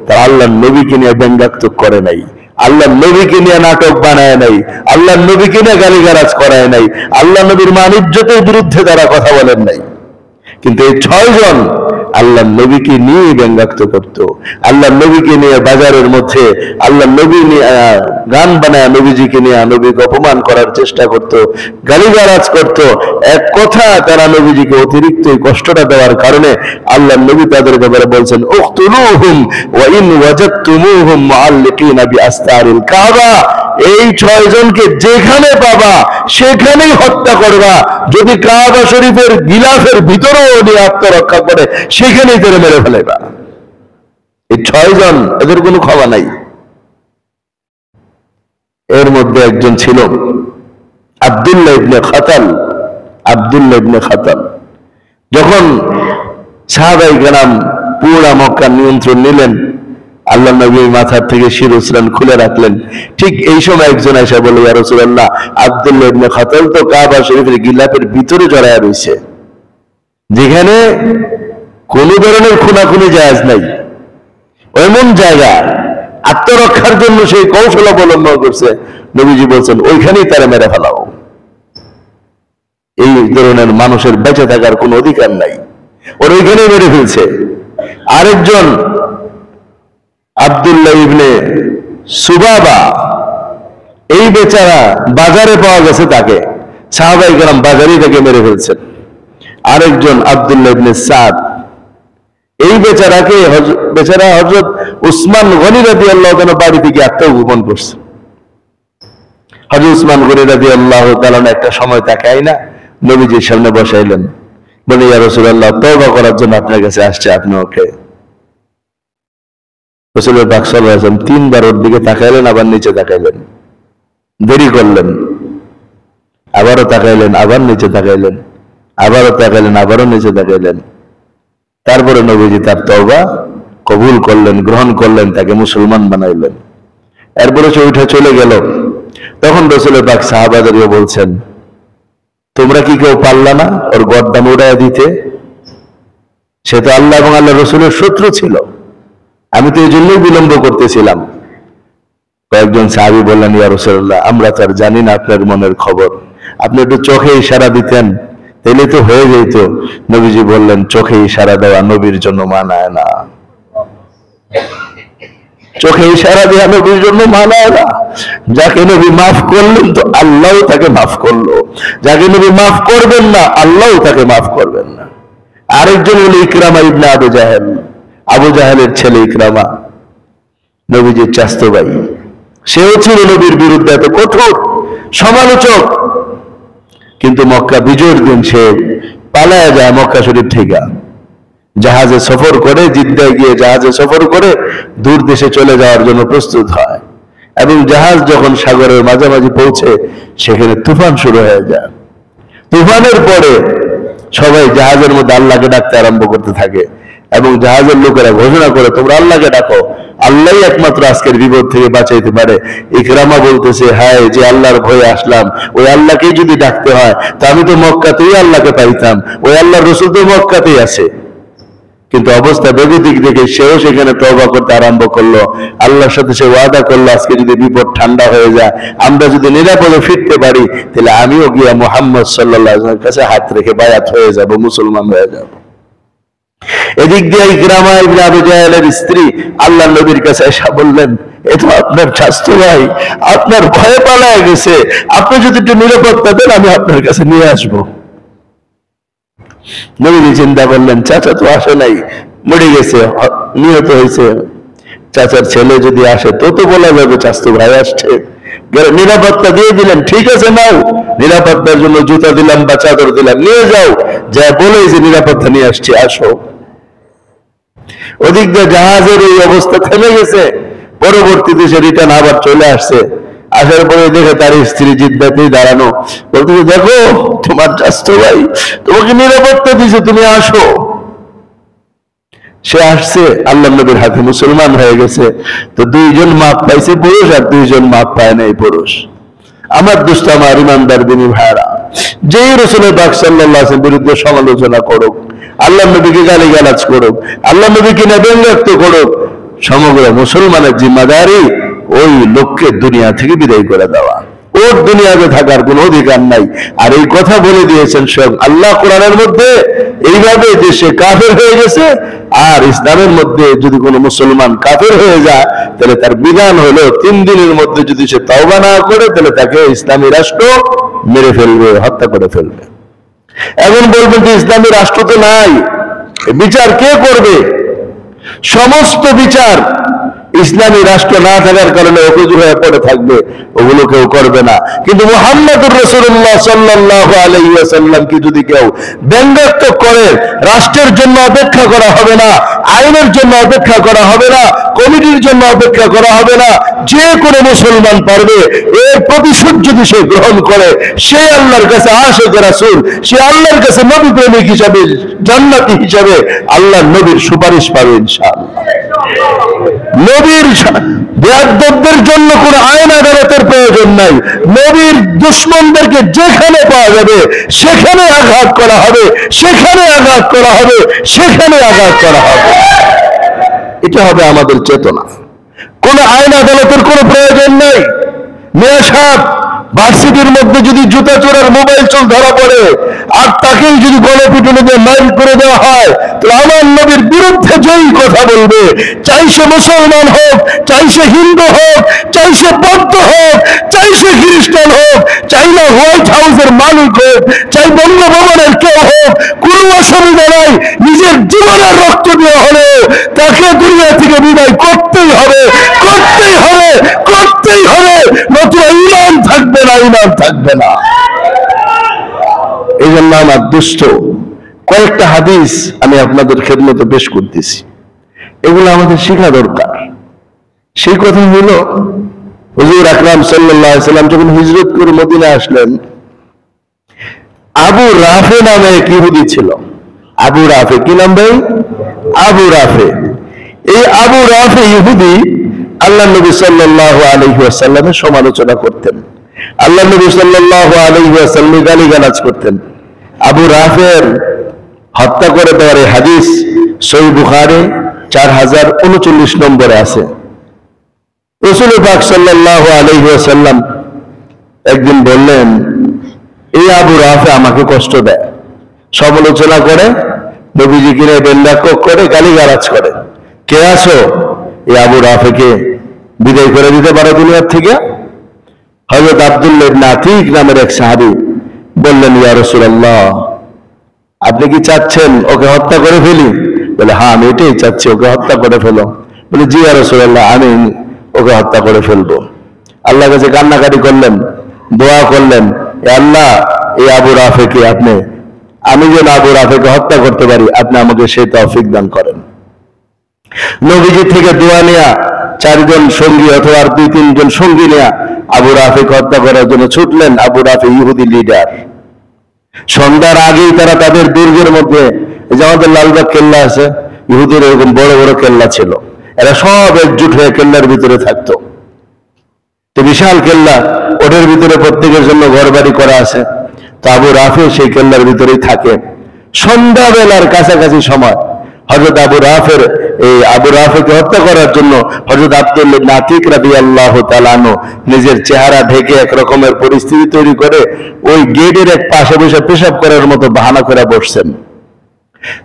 তারা আল্লাহ নবীকে নিয়ে ব্যঙ্গাত্মক করে নাই, আল্লাহ নবীকে নিয়ে নাটক বানায় নাই, আল্লাহ নবীকে নিয়ে গালিগালাজ করায় নাই, আল্লাহ নবীর মান ইজ্জতের বিরুদ্ধে তারা কথা বলেন নাই। কিন্তু এই 6 জন আল্লাহ নবীকে নিয়ে ব্যঙ্গাত্ম করত, আল্লাহ নবীকে নিয়ে বাজারের মধ্যে আল্লাহ নবী নিয়ে গান বানায় নবীজিকে নিয়ে নবীকে অপমান করার চেষ্টা করত, গালিগালাজ করত। এক কথা, তারা নবীজিকে অতিরিক্ত কষ্টটা দেওয়ার কারণে আল্লাহ নবী তাদের ব্যাপারে বলছেন, উকতুলুহুম ওয়া ইন ওয়াজাদতুমুহুম মুআল্লিকিনা বিআস্তারিল কাবা। এই 6 জনকে যেখানে পাবা সেখানেই হত্যা করবা, যদি কাবা শরীফের গিলাফের ভিতরেও নিয়ে আত্মরক্ষা করে সেখানেই তারা মেরে ফেলেবা। এই 6 জন, এদের কোনো ক্ষমা নাই। এর মধ্যে একজন ছিল আব্দুল্লাহ ইবনে খাতাল। আব্দুল্লাহ ইবনে খাতাল যখন সাহাবায়ে কেরাম পুরা মক্কা নিয়ন্ত্রণ নিলেন, আল্লাহ নবী মাথার থেকে শিরস্ত্রাণ খুলে রাখলেন, ঠিক এই সময় একজন এসে বলে, ইয়া রাসূলুল্লাহ, আব্দুল্লাহ ইবনে খাতাল তো কাবা শরীফের গিলাফের ভিতরে জড়ায় রয়েছে, যেখানে কোন ধরনের খুনাখুনি জায়েজ নাই, এমন জায়গা আত্মরক্ষার জন্য সেই কৌশল অবলম্বন করছে। নবীজি বলছেন, ওইখানেই তারা মেরে ফেলাও। এই ধরনের মানুষের বেঁচে থাকার কোনো অধিকার নাই, ওর ওইখানেই মেরে ফেলছে। আরেকজন আব্দুল্লাহ ইবনে সুবাবা, এই বেচারা বাজারে পাওয়া গেছে, তাকে সাহাবায়ে কেরাম বাজারেই তাকে মেরে ফেলছেন। আরেকজন আব্দুল্লাহ ইবনে সাদ, এই বেচারাকে বেচারা হযরত উসমান গনি রাদিয়াল্লাহু তাআলা বাড়ি থেকে আত্মগোপন করছে। হযরত উসমান গনি রাদিয়াল্লাহু তাআলা একটা সময় তাকে আইনা নবীজির সামনে বসাইলেন, বলে, ইয়া রাসূলুল্লাহ, তওবা করার জন্য আপনার কাছে আসছে, আপনি ওকে। রাসূলুল্লাহ পাক সাল্লাল্লাহু আলাইহি ওয়াসাল্লাম 3 বার ওর দিকে তাকাইলেন, আবার নিচে তাকাইলেন, দেরি করলেন, আবারও তাকাইলেন, আবার নিচে তাকাইলেন, আবারও তাকাইলেন, আবারও নিচে তাকাইলেন। তারপরে নবীজি তার তওবা কবুল করলেন, গ্রহণ করলেন, তাকে মুসলমান বানাইলেন। এরপরে সে উঠে চলে গেল। তখন রাসূলুল্লাহ পাক সাহাবাদেরকে বলছেন, তোমরা কি কেউ পারলা না ওর গর্দান উড়াইয়া দিতে? সে তো আল্লাহ এবং আল্লাহ রাসূলের শত্রু ছিল, আমি তো এই জন্যই বিলম্ব করতেছিলাম। কয়েকজন সাহাবী বললেন, ইয়া রাসূলুল্লাহ, আমরা তো আর জানি না আপনার মনের খবর, আপনি একটু চোখে ইশারা দিতেন তাহলে তো হয়ে যেত। নবীজি বললেন, চোখে ইশারা দেওয়া নবীর জন্য মানায় না, চোখে ইশারা দেওয়া নবীর জন্য মানায় না। যাকে নবী মাফ করলেন তো আল্লাহ তাকে মাফ করলো, যাকে নবী মাফ করবেন না আল্লাহ তাকে মাফ করবেন না। আরেকজন হলো ইকরামা ইবনে আবু জাহেল। আবু জাহেলের ছেলে ইকরামা, নবীজির চাচাতো ভাই, সেও ছিল নবীর বিরুদ্ধে এত কঠোর সমালোচক। কিন্তু মক্কা বিজয়ের দিন সে পালায়া যায় মক্কা শরীফ থেকে, জাহাজে সফর করে, জিদ্দায় গিয়ে জাহাজে সফর করে দূর দেশে চলে যাওয়ার জন্য প্রস্তুত হয়। এবং জাহাজ যখন সাগরের মাঝামাঝি পৌঁছে, সেখানে তুফান শুরু হয়ে যায়। তুফানের পরে সবাই জাহাজের মধ্যে আল্লাহকে ডাকতে আরম্ভ করতে থাকে এবং জাহাজের লোকেরা ঘোষণা করে, তোমরা আল্লাহকে ডাকো, আল্লাহই একমাত্র আজকের বিপদ থেকে বাঁচাইতে পারে। ইকরামা বলতেছে, হায়, যে আল্লাহর ভয়ে আসলাম, ওই আল্লাহকেই যদি ডাকতে হয় তা আমি তো মক্কাতেই আল্লাহকে পাইতাম, ওই আল্লাহর রাসূল তো মক্কাতেই আছে। কিন্তু অবস্থা বেগতিক দেখে সেও সেখানে তওবা করতে আরম্ভ করলো। আল্লাহর সাথে সে ওয়াদা করলো, আজকে যদি বিপদ ঠান্ডা হয়ে যায়, আমরা যদি নিরাপদে ফিরতে পারি, তাহলে আমিও গিয়া মুহাম্মদ সাল্লাল্লাহু আলাইহি ওয়াসাল্লামের কাছে হাত রেখে বায়াত হয়ে যাব, মুসলমান হয়ে যাব। এদিক দিয়ে ইকরামা ইবনে আবু জাহেলের স্ত্রী আল্লাহর নবীর কাছে এসে বললেন, এ তো আপনার চাচাতো ভাই, আপনার ভয়ে পালায় গেছে, আপনি যদি একটু নিরাপত্তা দেন আমি আপনার কাছে নিয়ে আসবো। নবীজি চিন্তা করলেন, চাচা তো আসে নাই, মরে গেছে, নিহত হয়েছে, চাচার ছেলে যদি আসে তো তো বলা যাবে চাচাতো ভাই আসছে। নিরাপত্তা দিয়ে দিলেন, ঠিক আছে নাও, নিরাপত্তার জন্য জুতা দিলাম বা চাদর দিলাম, নিয়ে যাও, যা বলে যে নিরাপত্তা নিয়ে আসছি, আসো। ওদিক দিয়ে জাহাজের এই অবস্থা থেমে গেছে। পরবর্তীতে সে রিটার্ন আবার চলে আসছে। আসার পরে দেখে তার স্ত্রী জিদ্দাতেই দাঁড়ানো, বলতেছে, দেখো তোমার চাচাতো ভাই তোমাকে নিরাপত্তা দিয়েছে, তুমি আসো। সে আসছে, আল্লাহ নবীর হাতে মুসলমান হয়ে গেছে। তো দুইজন মাপ পাইছে পুরুষ, আর দুইজন মাপ পায় নাই পুরুষ। আমার দুষ্ট, আমার ইমানদার দিনী ভাইরা, যেই রাসূল পাক সাল্লাল্লাহু আলাইহি ওয়াসাল্লামের বিরুদ্ধে সমালোচনা করুক, আল্লাহ নবীকে গালিগালাজ করুক, আল্লাহ নবীকে ব্যঙ্গাত্ম করুক, সমগ্র মুসলমানের জিম্মাদারি ওই লোককে দুনিয়া থেকে বিদায় করে দেওয়া, ওর দুনিয়াতে থাকার কোনো অধিকার নাই। আর এই কথা বলে দিয়েছেন স্বয়ং আল্লাহ কোরআনের মধ্যে, এইভাবে যে সে কাফের হয়ে গেছে। আর ইসলামের মধ্যে যদি কোনো মুসলমান কাফের হয়ে যায়, তাহলে তার বিধান হলো 3 দিনের মধ্যে যদি সে তওবা না করে, তাহলে তাকে ইসলামী রাষ্ট্র মেরে ফেলবে, হত্যা করে ফেলবে। এখন বলবেন যে ইসলামী রাষ্ট্র তো নাই, বিচার কে করবে? সমস্ত বিচার ইসলামী রাষ্ট্র না থাকার কারণে অকুজু হয়ে পড়ে থাকবে, ওগুলো কেউ করবে না। কিন্তু মুহাম্মদুর রাসূলুল্লাহ সাল্লাল্লাহু আলাইহি ওয়াসাল্লামকে যদি কেউ ব্যঙ্গাত্মক করে, রাষ্ট্রের জন্য অপেক্ষা করা হবে না, আইনের জন্য অপেক্ষা করা হবে না, কমিটির জন্য অপেক্ষা করা হবে না। যে কোনো মুসলমান পারবে, এর প্রতিশোধ যদি সে গ্রহণ করে, সে আল্লাহর কাছে আশিক রাসূল, সে আল্লাহর কাছে নবী প্রেমিক হিসাবে, জান্নাতি হিসাবে আল্লাহর নবীর সুপারিশ পাবে ইনশাআল্লাহ। নবীর বেয়াদবদের জন্য কোন আইন আদালতের প্রয়োজন নাই। নবীর দুশমনদেরকে যেখানে পাওয়া যাবে সেখানে আঘাত করা হবে, সেখানে আঘাত করা হবে, সেখানে আঘাত করা হবে। এটা হবে আমাদের চেতনা। কোন আইন আদালতের কোনো প্রয়োজন নেই। মেয়ে সাহেব ভার্সিটির মধ্যে যদি জুতা চোরের মোবাইল চোর ধরা পড়ে, আর তাকেই যদি গণপিটুনি দিয়ে মাইল করে দেওয়া হয়, তাহলে আমার নবীর বিরুদ্ধে যেই কথা বলবে, চাই সে মুসলমান হোক, চাই সে হিন্দু হোক, চাই সে বৌদ্ধ হোক, চাই সে খ্রিস্টান হোক, চাই না হোয়াইট হাউসের মালিক হোক, চাই বঙ্গভবনের কেউ হোক, কোনো অসুবিধা নাই। নিজের জীবনের রক্ত দেওয়া হলে তাকে দুনিয়া থেকে বিদায় করতেই হবে, করতেই হবে, করতেই হবে, নতুন ইমান থাকবে না, ইমান থাকবে না। এই জন্য আমার দুষ্ট কয়েকটা হাদিস আমি আপনাদের খেদমতে পেশ করতেছি, এগুলো আমাদের শেখা দরকার। সেই কথা হলো, হুজুর আকরাম সাল্লাল্লাহু আলাইহি ওয়াসাল্লাম যখন হিজরত করে মদিনা আসলেন, আবু রাফে নামে এক ইহুদি ছিল। আবু রাফে, কি নাম ভাই? আবু রাফে। এই আবু রাফে ইহুদি আল্লাহ নবী সাল্লাল্লাহু আলাইহি ওয়াসাল্লামের সমালোচনা করতেন, আল্লাহ নবী সাল্লাল্লাহু আলাইহি ওয়াসাল্লাম গালিগালাজ করতেন। আবু রাফের হত্যা করে দেওয়ার এই হাদিস সহিহ বুখারী 4039 নম্বরে আছে। রাসূল পাক সাল্লাল্লাহু আলাইহি ওয়াসাল্লাম একদিন বললেন, এই আবু রাফে আমাকে কষ্ট দেয়, সমালোচনা করে, নবীজিকে ব্যঙ্গাত্মক করে, গালিগালাজ করে। কে আছো? এই আবু রাফেকে বিদায় করে দিতে পারো দুনিয়ার থেকে? হযরত আব্দুল্লাহ ইবনে আতীক নামের এক সাহাবী বললেন, ইয়া রাসূলুল্লাহ, আপনি কি চাচ্ছেন ওকে হত্যা করে ফেলি? বলে হ্যাঁ আমি এটাই চাচ্ছি, ওকে হত্যা করে ফেলো। বলে জি ইয়া রাসূলুল্লাহ, আমি ওকে হত্যা করে ফেলবো। আল্লাহর কাছে কান্নাকাটি করলেন, দোয়া করলেন, এ আল্লাহ এই আবু রাফেকে আপনি, আমি যেন আবু রাফেকে হত্যা করতে পারি, আপনি আমাকে সেই তৌফিক দান করেন। নবীজি থেকে দোয়া নেয়া 4 জন সঙ্গী অথবা 2-3 জন সঙ্গী নেয়া আবু রাফেকে হত্যা করার জন্য ছুটলেন। আবু রাফে ইহুদি লিডার। সন্ধ্যার আগেই তারা তাদের দুর্গের মধ্যে, যে আমাদের লালবাগ কেল্লা আছে, ইহুদির এরকম বড় বড় কেল্লা ছিল, এরা সব একজুট হয়ে কেল্লার ভিতরে থাকতো। তো বিশাল কেল্লা, ওটার ভিতরে প্রত্যেকের জন্য ঘর বাড়ি করা আছে। তো আবু রাফে সেই কেল্লার ভিতরেই থাকে। সন্ধ্যাবেলার কাছাকাছি সময় হযরত আবু রাফেকে হত্যা করার জন্য হযরত আব্দুল্লাহ ইবনে আতিক রাদিয়াল্লাহু তাআলা আনহু নিজের চেহারা ঢেকে এক রকমের পরিস্থিতি তৈরি করে ওই গেটের এক পাশে বসে পেশাব করার মতো বাহানা করে বসছেন।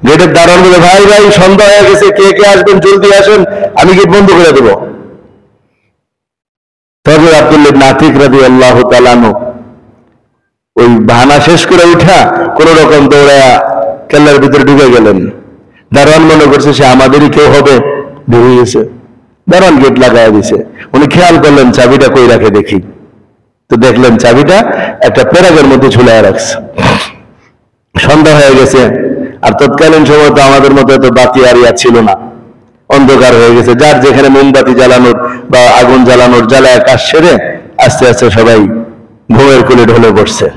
গেটের দারোয়ান বলে, ভাই ভাই সন্ধ্যা হয়ে গেছে, কে কে আসবেন জলদি আসেন, আমি গেট বন্ধ করে দেব। তবে আব্দুল্লাহ ইবনে আতিক রাদিয়াল্লাহু তাআলা আনহু ওই বাহানা শেষ করে উঠা কোন রকম দৌড়ায়া কেল্লার ভিতরে ঢুকে গেলেন। দারোয়ান মনে করছে সে আমাদেরই কেউ হবে, ঢুকে গেছে। দারোয়ান গেট লাগাইয়া দিছে। উনি খেয়াল করলেন চাবিটা কই রাখে দেখি, তো দেখলেন চাবিটা একটা পেরাকের মধ্যে ঝুলাইয়া রাখছে। সন্ধ্যা হয়ে গেছে, আর তৎকালীন সময় তো আমাদের মতো এত বাতি আরিয়া ছিল না, অন্ধকার হয়ে গেছে। যার যেখানে মোমবাতি জ্বালানোর বা আগুন জ্বালানোর জ্বালায় কাজ সেরে আস্তে আস্তে সবাই ঘুমের কোলে ঢলে পড়ছে।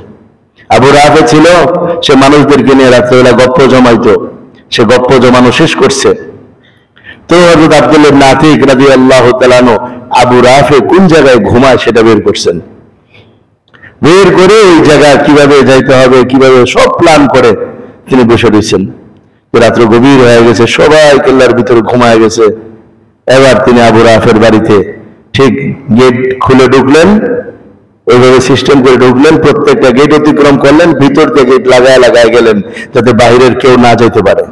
আবু রাফে ছিল, সে মানুষদেরকে নিয়ে রাত্রেবেলা গপ্প জমাইতো, সে গপ্প জমানো শেষ করছে। তো হযরত আব্দুল্লাহ ইবনে আতিক রাদিয়াল্লাহু তাআলা আনহু আবু রাফে কোন জায়গায় ঘুমায় সেটা বের করছেন। বের করে ওই জায়গা কিভাবে যাইতে হবে, কিভাবে সব প্ল্যান করে তিনি বসে রয়েছেন। রাত্র গভীর হয়ে গেছে, সবাই কেল্লার ভিতরে ঘুমায় গেছে। এবার তিনি আবু রাফের বাড়িতে ঠিক গেট খুলে ঢুকলেন, ওইভাবে সিস্টেম করে ঢুকলেন, প্রত্যেকটা গেট অতিক্রম করলেন, ভিতর থেকে গেট লাগায় গেলেন যাতে বাইরের কেউ না যেতে পারে।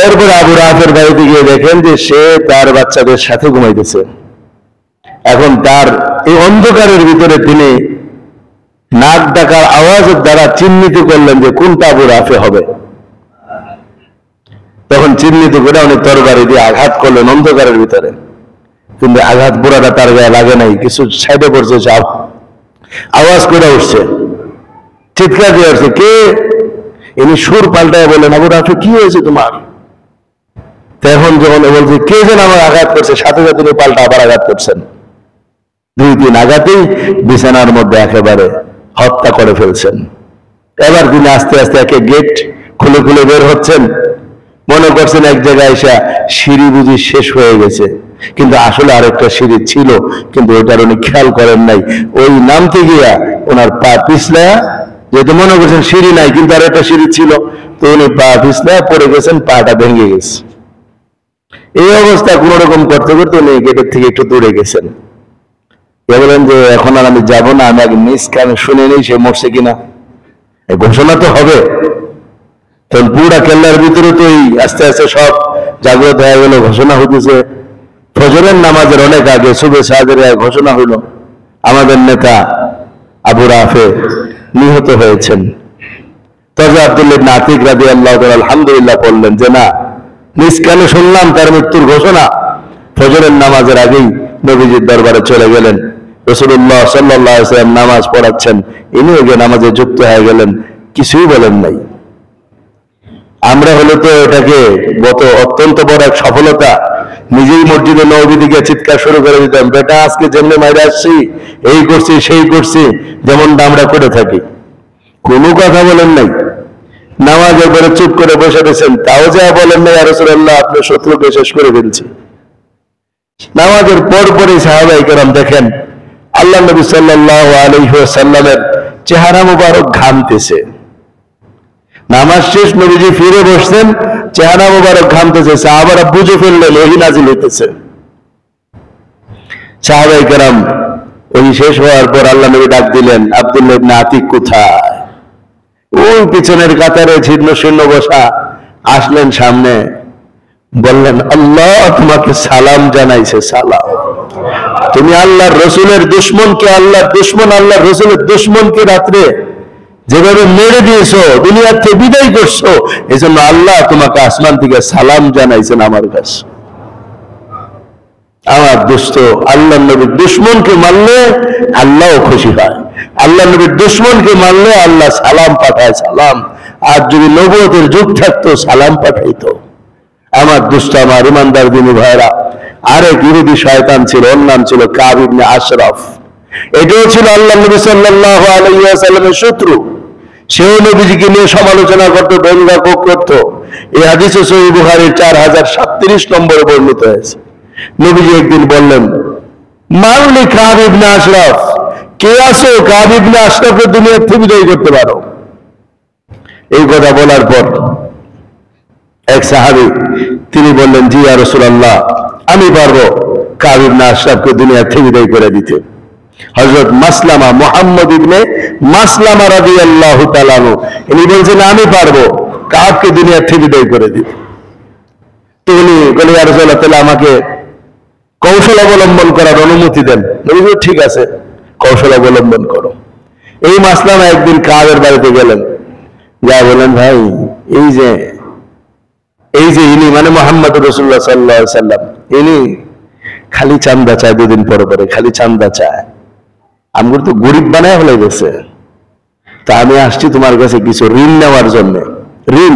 এরপর আবু রাফের বাড়িতে গিয়ে দেখেন যে সে তার বাচ্চাদের সাথে ঘুমাইতেছে। এখন তার এই অন্ধকারের ভিতরে তিনি নাক ডাকার আওয়াজের দ্বারা চিহ্নিত করলেন যে কোনটা আবু রাফে হবে। তখন চিহ্নিত করে উনি তরবারি দিয়ে আঘাত করলেন অন্ধকারের ভিতরে, কিন্তু আঘাত পুরাটা তার গায়ে লাগে নাই, কিছু সাইডে পড়ছে, আওয়াজ করে উঠছে, চিৎকার দিয়ে উঠছে, কে? ইনি সুর পাল্টায় বলেন, আবু রাফে কি হয়েছে তোমার? তখন যখন বলছে কে যেন আমার আঘাত করছে, সাথে সাথে তিনি পাল্টা আবার আঘাত করছেন। 2-3 আঘাতেই বিছানার মধ্যে একেবারে হত্যা করে ফেলছেন। এবার তিনি আস্তে আস্তে একে গেট খুলে খুলে বের হচ্ছেন। মনে করছেন এক জায়গায় এসে সিঁড়ি বুঝি শেষ হয়ে গেছে, কিন্তু আসলে আরেকটা সিঁড়ি ছিল, কিন্তু ওটার উনি খেয়াল করেন নাই। ওই নামতে গিয়া ওনার পা পিছলায়া, যেহেতু মনে করছেন সিঁড়ি নাই কিন্তু আর একটা সিঁড়ি ছিল, তো উনি পা পিছলায়া পড়ে গেছেন, পাটা ভেঙে গেছে। এই অবস্থা কোন রকম করতে করতে উনি গেটের থেকে একটু দূরে গেছেন। বলেন যে এখন আর আমি যাবো না, আমি আগে নিজ কানে শুনে নেই সে মরছে কিনা, এই ঘোষণা তো হবে। তখন পুরা কেল্লার ভিতরে তো আস্তে আস্তে সব জাগ্রত হয়ে গেল, ঘোষণা হইতেছে। ফজরের নামাজের অনেক আগে সুবে সাহাদের ঘোষণা হইল আমাদের নেতা আবু রাফে নিহত হয়েছেন। তবে আব্দুল্লাহ ইবনে আতিক রাদিয়াল্লাহু তাআলা আলহামদুলিল্লাহ বললেন যে না, নিজ কানে শুনলাম তার মৃত্যুর ঘোষণা। ফজরের নামাজের আগেই নবীজির দরবারে চলে গেলেন। রাসূলুল্লাহ সাল্লাল্লাহু আলাইহি ওয়াসাল্লাম নামাজ পড়াচ্ছেন, ইনিও গিয়ে নামাজে যুক্ত হয়ে গেলেন, কিছুই বলেন নাই। আমরা হলে তো এটাকে অত্যন্ত বড় এক সফলতা, নিজেই মসজিদে নববী দিকে চিৎকার শুরু করে দিতাম, বেটা আজকে যেমনি মাইরে আসছি, এই করছি সেই করছি, যেমনটা আমরা করে থাকি। কোনো কথা বলেন নাই, নামাজের পরে চুপ করে বসে রয়েছেন, তাও যা বলেন নাই, ইয়া রাসূলুল্লাহ আপনার শত্রুকে শেষ করে ফেলছি। নামাজের পরপরই সাহাবায়ে কেরাম দেখেন আল্লাহ নবী সাল্লাল্লাহু আলাইহি ওয়াসাল্লামের চেহারা মুবারক ঘামতেছে। নামাজ শেষ, নবীজি ফিরে বসছেন, চেহারা মুবারক ঘামতেছে। সাহাবারা বুঝে ফেললেন ওহী নাযিল হইতেছে। সাহাবায়ে কেরাম ওহী শেষ হওয়ার পর আল্লাহ নবী ডাক দিলেন, আব্দুল্লাহ ইবনে আতিক কোথায়? ওই পিছনের কাতারে ছিন্ন শূন্য বসা। আসলেন সামনে, বললেন আল্লাহ তোমাকে সালাম জানাইছে। সালাম, তুমি আল্লাহর রসুলের দুশমনকে, আল্লাহর দুশমন আল্লাহর রসুলের দুশমনকে রাত্রে যেভাবে মেরে দিয়েছো, দুনিয়ার থেকে বিদায় করছো, এই জন্য আল্লাহ তোমাকে আসমান থেকে সালাম জানাইছেন আমার কাছে। আমার দোস্ত, আল্লাহ নবীর দুশ্মনকে মারলে আল্লাহও খুশি হয়, আল্লাহ নবীর দুশ্মনকে মারলে আল্লাহ সালাম পাঠায়, সালাম। আর যদি নবুয়তের যুগ থাকতো সালাম পাঠাইতো। আমার দুষ্ট, আমার ইমানদার দিনী ভাইরা, আরেক ইহুদি শয়তান ছিল, ওর নাম ছিল কাব ইবনে আশরাফ। এটাও ছিল আল্লাহ নবী সাল্লাল্লাহু আলাইহি ওয়াসাল্লামের শত্রু। সেও নবীজিকে নিয়ে সমালোচনা করত, ব্যঙ্গ করত। এই হাদিসে সহিহ বুখারীর 4037 নম্বরে বর্ণিত হয়েছে। নবীজি একদিন বললেন, মারলি কাব ইবনে আশরাফ, কে আছো কাব ইবনে আশরাফকে দুনিয়া থেকে বিদায় করতে পারো? এই কথা বলার পর এক সাহাবী তিনি বললেন, জি ইয়া রাসূলুল্লাহ, আমি পারবো কাব ইবনে আশরাফকে দুনিয়া থেকে বিদায় করে দিতে। হযরত মাসলামা, মুহাম্মদ ইবনে মাসলামা রাদিয়াল্লাহু তাআলা আনহু, ইনি বলছেন আমি পারবো কাবকে দুনিয়া থেকে বিদায় করে দিতে। তো উনি বলে, ইয়া রাসূলুল্লাহ, তাহলে আমাকে কৌশল অবলম্বন করার অনুমতি দেন। নবী বললেন, ঠিক আছে, কৌশল অবলম্বন করো। এই মাসলামা একদিন কাবের বাড়িতে গেলেন, যা বলেন, ভাই এই যে ইনি মানে মুহাম্মদ রাসূলুল্লাহ সাল্লাল্লাহু আলাইহি ওয়াসাল্লাম, ইনি খালি চান্দা চায়, দুদিন পরে পরে খালি চান্দা চায়, আমগুলো তো গরিব বানায় হলে গেছে, তা আমি আসছি তোমার কাছে কিছু ঋণ নেওয়ার জন্য। ঋণ?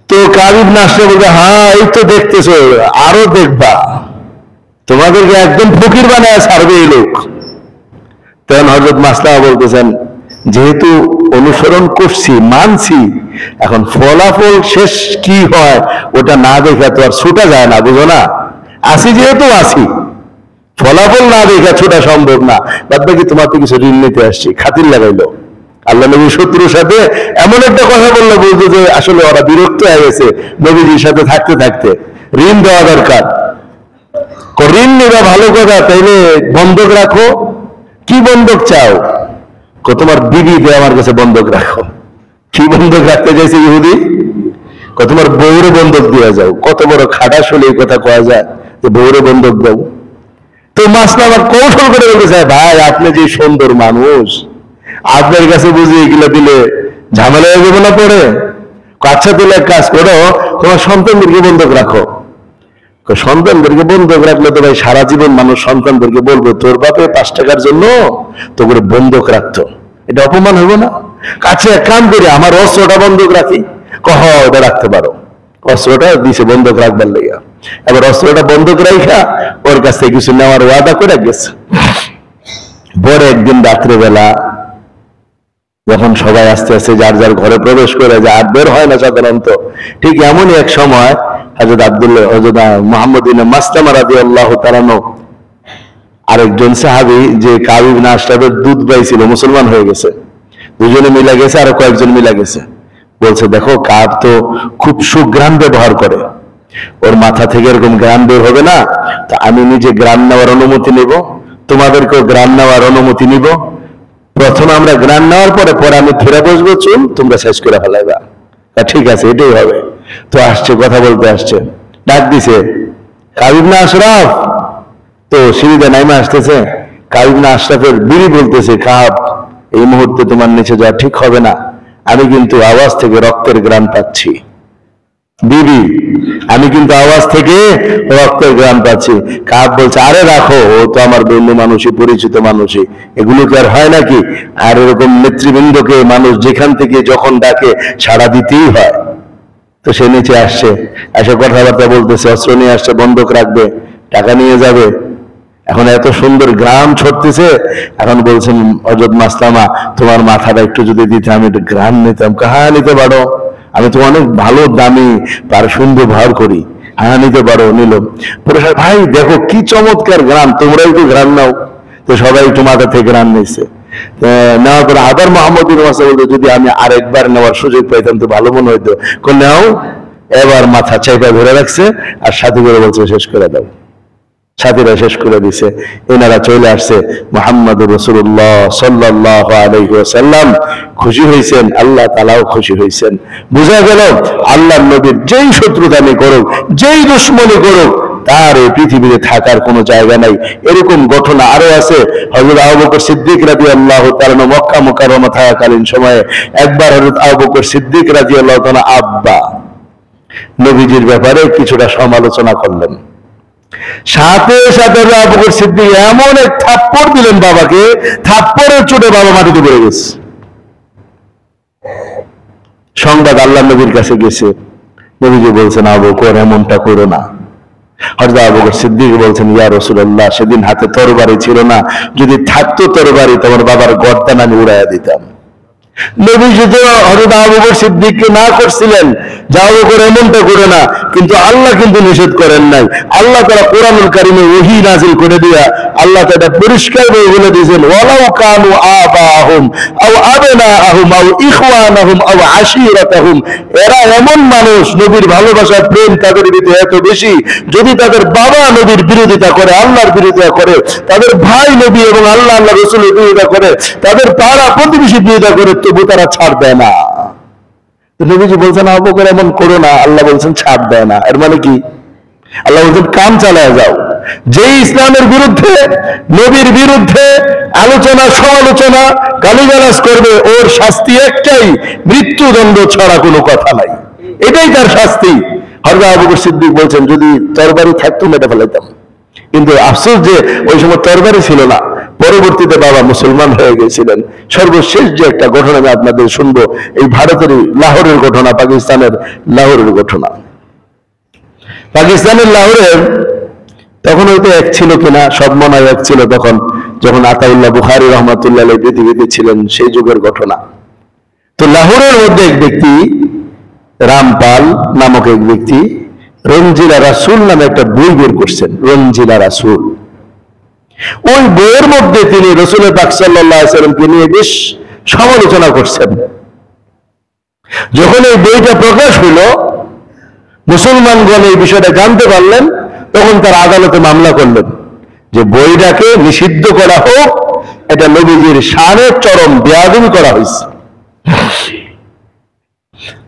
তো কাব ইবনে আশরাফ বলবে, হ্যাঁ এই তো দেখতেছো, আরো দেখবা, তোমাদেরকে একদম ফকির বানায় ছাড়বে এই লোক। তখন হযরত মাসলামা বলতেছেন, যেহেতু অনুসরণ করছি, মানছি, এখন ফলাফল শেষ কি হয় ওটা না দেখা তো আর ছুটা যায় না, বুঝো না? আসি যেহেতু আসি, ফলাফল না দেখা ছুটা সম্ভব না। বাদ বাকি তোমার তো কিছু ঋণ নিতে আসছি। খাতির লাগাইলো। আল্লাহ নবীর শত্রুর সাথে এমন একটা কথা বললো, বলতো যে আসলে ওরা বিরক্ত হয়ে গেছে নবীজির সাথে থাকতে থাকতে। ঋণ দেওয়া দরকার। ঋণ নেবা ভালো কথা, তাইলে বন্ধক রাখো। কি বন্ধক চাও? তোমার বিবি দিয়ে আমার কাছে বন্ধক রাখো। কি বন্ধক রাখতে চাইছে ইহুদি? তোমার বউরে বন্ধক দিয়ে যাও। কত বড় খাটাস হলে এই কথা কয়া যায় যে বউরে বন্ধক দাও। তো মাসলামা কৌশল করে বলতে চায়, ভাই আপনি যে সুন্দর মানুষ, আপনার কাছে বুঝি এগুলো দিলে ঝামেলা হয়ে যাবে না পরে? আচ্ছা দিলে এক কাজ করো, তোমার সন্তানদেরকে বন্ধক রাখো। সন্তানদেরকে বন্ধক রাখলে তো ভাই সারা জীবন মানুষ সন্তানদেরকে বলবে, তোর বাপে 5 টাকার জন্য তো করে বন্ধক রাখতো, এটা অপমান হবে না? কাছে এক কাম করি, আমার অস্ত্রটা বন্ধক রাখি। কহ ওটা রাখতে পারো। অস্ত্রটা দিছে বন্ধক রাখবার লেগা। এবার অস্ত্রটা বন্ধক রাখা ওর কাছ থেকে কিছু নেওয়ার ওয়াদা করে গেছে। পরে একদিন রাত্রেবেলা যখন সবাই আস্তে আস্তে যার যার ঘরে প্রবেশ করে যায়, আর বের হয় না সাধারণত, ঠিক এমনই এক সময় হযরত মুহাম্মদ ইবনে মাসলামা রাদিয়াল্লাহু তাআলা আনহু আরেকজন সাহাবী, যে কাব ইবনে আশরাফের দুধ ভাই ছিল, মুসলমান হয়ে গেছে। দুজনে মিলে গেছে, আর কয়েকজন মিলে গেছে। বলছে, দেখো কাব তো খুব সুঘ্রাণ ব্যবহার করে, ওর মাথা থেকে এরকম গ্রাম বের হবে না, তা আমি নিজে গ্রাম নেওয়ার অনুমতি নিব, তোমাদেরকেও গ্রাম নেওয়ার অনুমতি নিব। প্রথমে আমরা গ্রাম নেওয়ার পরে পরে আমি ফিরে বসবো, চুল তোমরা শেষ করে ফেলাইবা। ঠিক আছে, এটাই হবে। তো আসছে, কথা বলতে আসছে, ডাক দিছে, কাব ইবনে আশরাফ। তো সিঁড়িতে নাইমা আসতেছে। কাব ইবনে আশরাফের বিবি বলতেছে, কাব এই মুহূর্তে তোমার নিচে যাওয়া ঠিক হবে না, আমি কিন্তু আওয়াজ থেকে রক্তের গ্রাম পাচ্ছি। বিবি, আমি কিন্তু আওয়াজ থেকে রক্তের গ্রাম পাচ্ছি। কাব বলছে, আরে রাখো, ও তো আমার বন্ধু মানুষই, পরিচিত মানুষই, এগুলো কি আর হয় নাকি? আর এরকম নেতৃবৃন্দকে মানুষ যেখান থেকে যখন ডাকে সাড়া দিতেই হয়। তো সে নিচে আসছে, এসে কথাবার্তা বলতেছে, অস্ত্র নিয়ে আসছে, বন্ধক রাখবে, টাকা নিয়ে যাবে। এখন এত সুন্দর গ্রাম ছড়তেছে। এখন বলছেন, হযরত মাসলামা, তোমার মাথাটা একটু যদি দিতে আমি একটু গ্রাম নিতাম। হ্যাঁ নিতে পারো, আমি তো অনেক ভালো দামি পারফিউম ব্যবহার করি। হ্যাঁ নিতে পারো। নিল। পরে ভাই দেখো কি চমৎকার গ্রাম, তোমরা একটু গ্রাম নাও। তো সবাই একটু মাথা থেকে গ্রাম নিচ্ছে। নেওয়ার পরে আবার মুহাম্মদ ইবনে মাসলামা বলতে, যদি আমি আরেকবার নেওয়ার সুযোগ পাইতাম তো ভালো মনে হইতো। নাও। এবার মাথা চাইপা ধরে রাখছে, আর সাথী করে বলছে, শেষ করে দাও। সাথীরা শেষ করে দিছে। এনারা চলে আসছে। মুহাম্মদুর রাসূলুল্লাহ সাল্লাল্লাহু আলাইহি ওয়াসাল্লাম খুশি হয়েছেন, আল্লাহ তাআলাও খুশি হয়েছেন। বোঝা গেল আল্লাহর নবীর যেই শত্রুতানি করুক, যেই দুশমনি করুক, তার এই পৃথিবীতে থাকার কোনো জায়গা নাই। এরকম ঘটনা আরো আছে। হযরত আবু বকর সিদ্দিক রাদিয়াল্লাহু তাআলা মক্কা মুকাররমা থাকাকালীন সময়ে একবার হযরত আবু বকর সিদ্দিক রাদিয়াল্লাহু তাআলা আব্বা নবীজির ব্যাপারে কিছুটা সমালোচনা করলেন। সাথে সাথে আবু বকর সিদ্দিক এমন এক থাপ্পড় দিলেন বাবাকে, থাপ্পড়ের চোটে বাবা মাটিতে পড়ে গেছে। সংবাদ আল্লাহ নবীর কাছে গেছে। নবীজি বলছেন, আবু বকর এমনটা করো না। হযরত আবু বকর সিদ্দিক বলছেন, ইয়া রাসূলুল্লাহ, সেদিন হাতে তরবারি ছিল না, যদি থাকতো তরবারি তোমার বাবার গর্দান আমি উড়াইয়া দিতাম। নবীজি তো হযরত আবু বকর সিদ্দিককে না করছিলেন, যা আবু বকর এমনটা করে না, কিন্তু আল্লাহ কিন্তু নিষেধ করেন নাই। আল্লাহ তাআলা কোরআনুল কারীমে ওহী নাযিল করে দিয়া আল্লাহ তাআলা পরিষ্কার বলে দিয়েছেন, ওয়ালাউ কানু আবাহুম আও আবনাহুম আও ইখওয়ানাহুম আও আশীরাতাহুম, এরা এমন মানুষ, নবীর ভালোবাসা প্রেম তাদের ভিতরে এত বেশি, যদি তাদের বাবা নবীর বিরোধিতা করে, আল্লাহর বিরোধিতা করে, তাদের ভাই নবী এবং আল্লাহ রাসূলের বিরোধিতা করে, তাদের পাড়া প্রতিবেশী বিরোধিতা করে, তবু তারা ছাড় দেয় না। নবীজি বলছেন, আবু বকর এমন করো না, আল্লাহ বলছেন ছাড় দেয় না। এর মানে কি? আল্লাহ বলছেন কাম চালায় যাও। যে ইসলামের বিরুদ্ধে, নবীর বিরুদ্ধে আলোচনা সমালোচনা গালিগালাজ করবে, ওর শাস্তি একটাই, মৃত্যুদণ্ড ছাড়া কোনো কথা নাই। এটাই তার শাস্তি। হযরত আবু বকর সিদ্দিক বলছেন, যদি তরবারি থাকতো মেরে ফেলাইতাম, কিন্তু আফসোস যে ওই সময় তরবারি ছিল না। পরবর্তীতে বাবা মুসলমান হয়ে গেছিলেন। সর্বশেষ যে একটা ঘটনা আমি আপনাদের শুনবো, এই ভারতের লাহোরের ঘটনা, পাকিস্তানের লাহোরের ঘটনা। পাকিস্তানের লাহোরের তখন হয়তো এক ছিল কিনা, সব মনে হয় এক ছিল তখন, যখন আতাউল্লাহ বুখারী রহমাতুল্লাহ আলাইহি পৃথিবীতে ছিলেন, সেই যুগের ঘটনা। তো লাহোরের মধ্যে এক ব্যক্তি, রামপাল নামক এক ব্যক্তি, রঞ্জিলা রাসূল নামে একটা বই বের করছেন, রঞ্জিলা রাসূল। ওই বইয়ের মধ্যে তিনি রাসূল পাক সাল্লাল্লাহু আলাইহি ওয়াসাল্লামকে নিয়ে বেশ সমালোচনা করছেন। যখন এই বইটা প্রকাশ হইল, মুসলমানগণ এই বিষয়টা জানতে পারলেন, তখন তার আদালতে মামলা করলেন যে বইটাকে নিষিদ্ধ করা হোক, এটা নবীজির শানে চরম বেয়াদবি করা হয়েছে।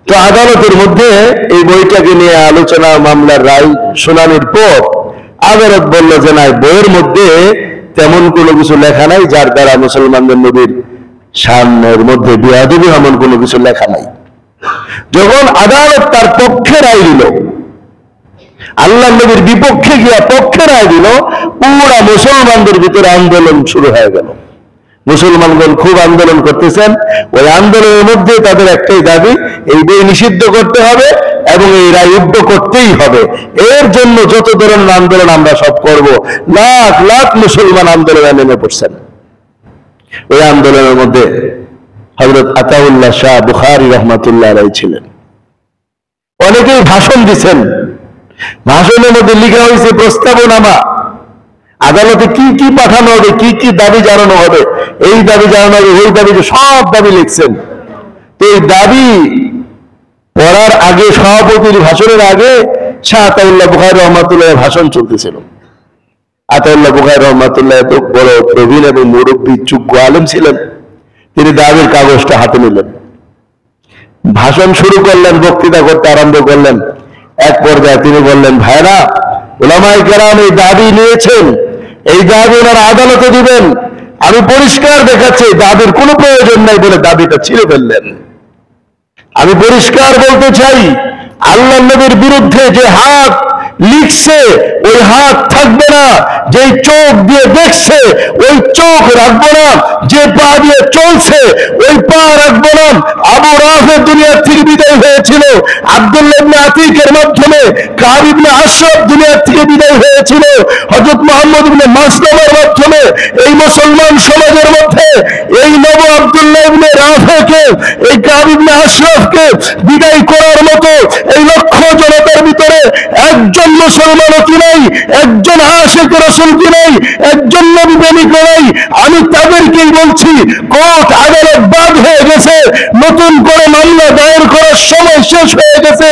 তো আদালতের মধ্যে এই বইটাকে নিয়ে আলোচনা, মামলার রায় শুনানির পর আদালত বলল যে না, বইয়ের মধ্যে তেমন কোনো কিছু লেখা নাই যার দ্বারা মুসলমানদের নবীর শানের মধ্যে বেয়াদবি এমন কোনো কিছু লেখা নাই। যখন আদালত তার পক্ষে রায় দিল, আল্লাহ নবীর বিপক্ষে গিয়া পক্ষে রায় দিল, পুরা মুসলমানদের ভিতরে আন্দোলন শুরু হয়ে গেল। মুসলমানগণ খুব আন্দোলন করতেছেন। ওই আন্দোলনের মধ্যে তাদের একটাই দাবি, এই বই নিষিদ্ধ করতে হবে এবং এই রায় উদ্ধ করতেই হবে। এর জন্য যত ধরনের আন্দোলন আমরা সব করব। লাখ লাখ মুসলমান আন্দোলনে নেমে পড়ছেন। ওই আন্দোলনের মধ্যে হযরত আতাউল্লাহ শাহ বুখারী রহমাতুল্লাহ আলাইহি ছিলেন। অনেকেই ভাষণ দিচ্ছেন। ভাষণের মধ্যে লেখা হয়েছে প্রস্তাবনামা, আদালতে কি কি পাঠানো হবে, কি কি দাবি জানানো হবে, এই দাবি জানানো হবে, ওই দাবি, সব দাবি লিখছেন। তো এই দাবি পড়ার আগে, সভাপতির ভাষণের আগে শাহ আতাউল্লাহ বুখারী রহমাতুল্লাহ ভাষণ চলতেছিল। আতাউল্লাহ বুখারী রহমাতুল্লাহ এত বড় প্রবীণ এবং মুরব্বী যোগ্য আলেম ছিলেন। তিনি দাবির কাগজটা হাতে নিলেন, ভাষণ শুরু করলেন, বক্তৃতা করতে আরম্ভ করলেন। এক পর্যায়ে তিনি বললেন, ভাইরা, উলামায়ে কেরাম এই দাবি নিয়েছেন, এই দাবি ওনারা আদালতে দিবেন। আমি পরিষ্কার দেখাচ্ছি দাবির কোনো প্রয়োজন নাই বলে দাবিটা ছিঁড়ে ফেললেন। আমি পরিষ্কার বলতে চাই, আল্লাহ নবীর বিরুদ্ধে যে হাত লিখছে ওই হাত থাকবে না, যে চোখ দিয়ে দেখছে ওই চোখ রাখবো না, যে পা দিয়ে চলছে ওই পা রাখবো না। আবু রাফে দুনিয়া থেকে বিদায় হয়েছিল আব্দুল্লাহ ইবনে আতিকের মাধ্যমে, কাব ইবনে আশরাফ দুনিয়া থেকে বিদায় হয়েছিল হযরত মুহাম্মদ ইবনে মাসলামার মাধ্যমে। এই মুসলমান সমাজের মধ্যে এই নব আব্দুল্লাহ ইবনে রাফেকে, এই কাব ইবনে আশরাফকে বিদায় করার মতো এই লক্ষ জনতার ভিতরে একজন মুসলমানও কি নাই, একজন আশিক রাসূল কি নাই, একজন নবী প্রেমিক নাই। আমি তাদেরকেই বলছি, কোর্ট আদালত বাদ হয়ে গেছে, নতুন করে মামলা দায়ের করার সময় শেষ হয়ে গেছে।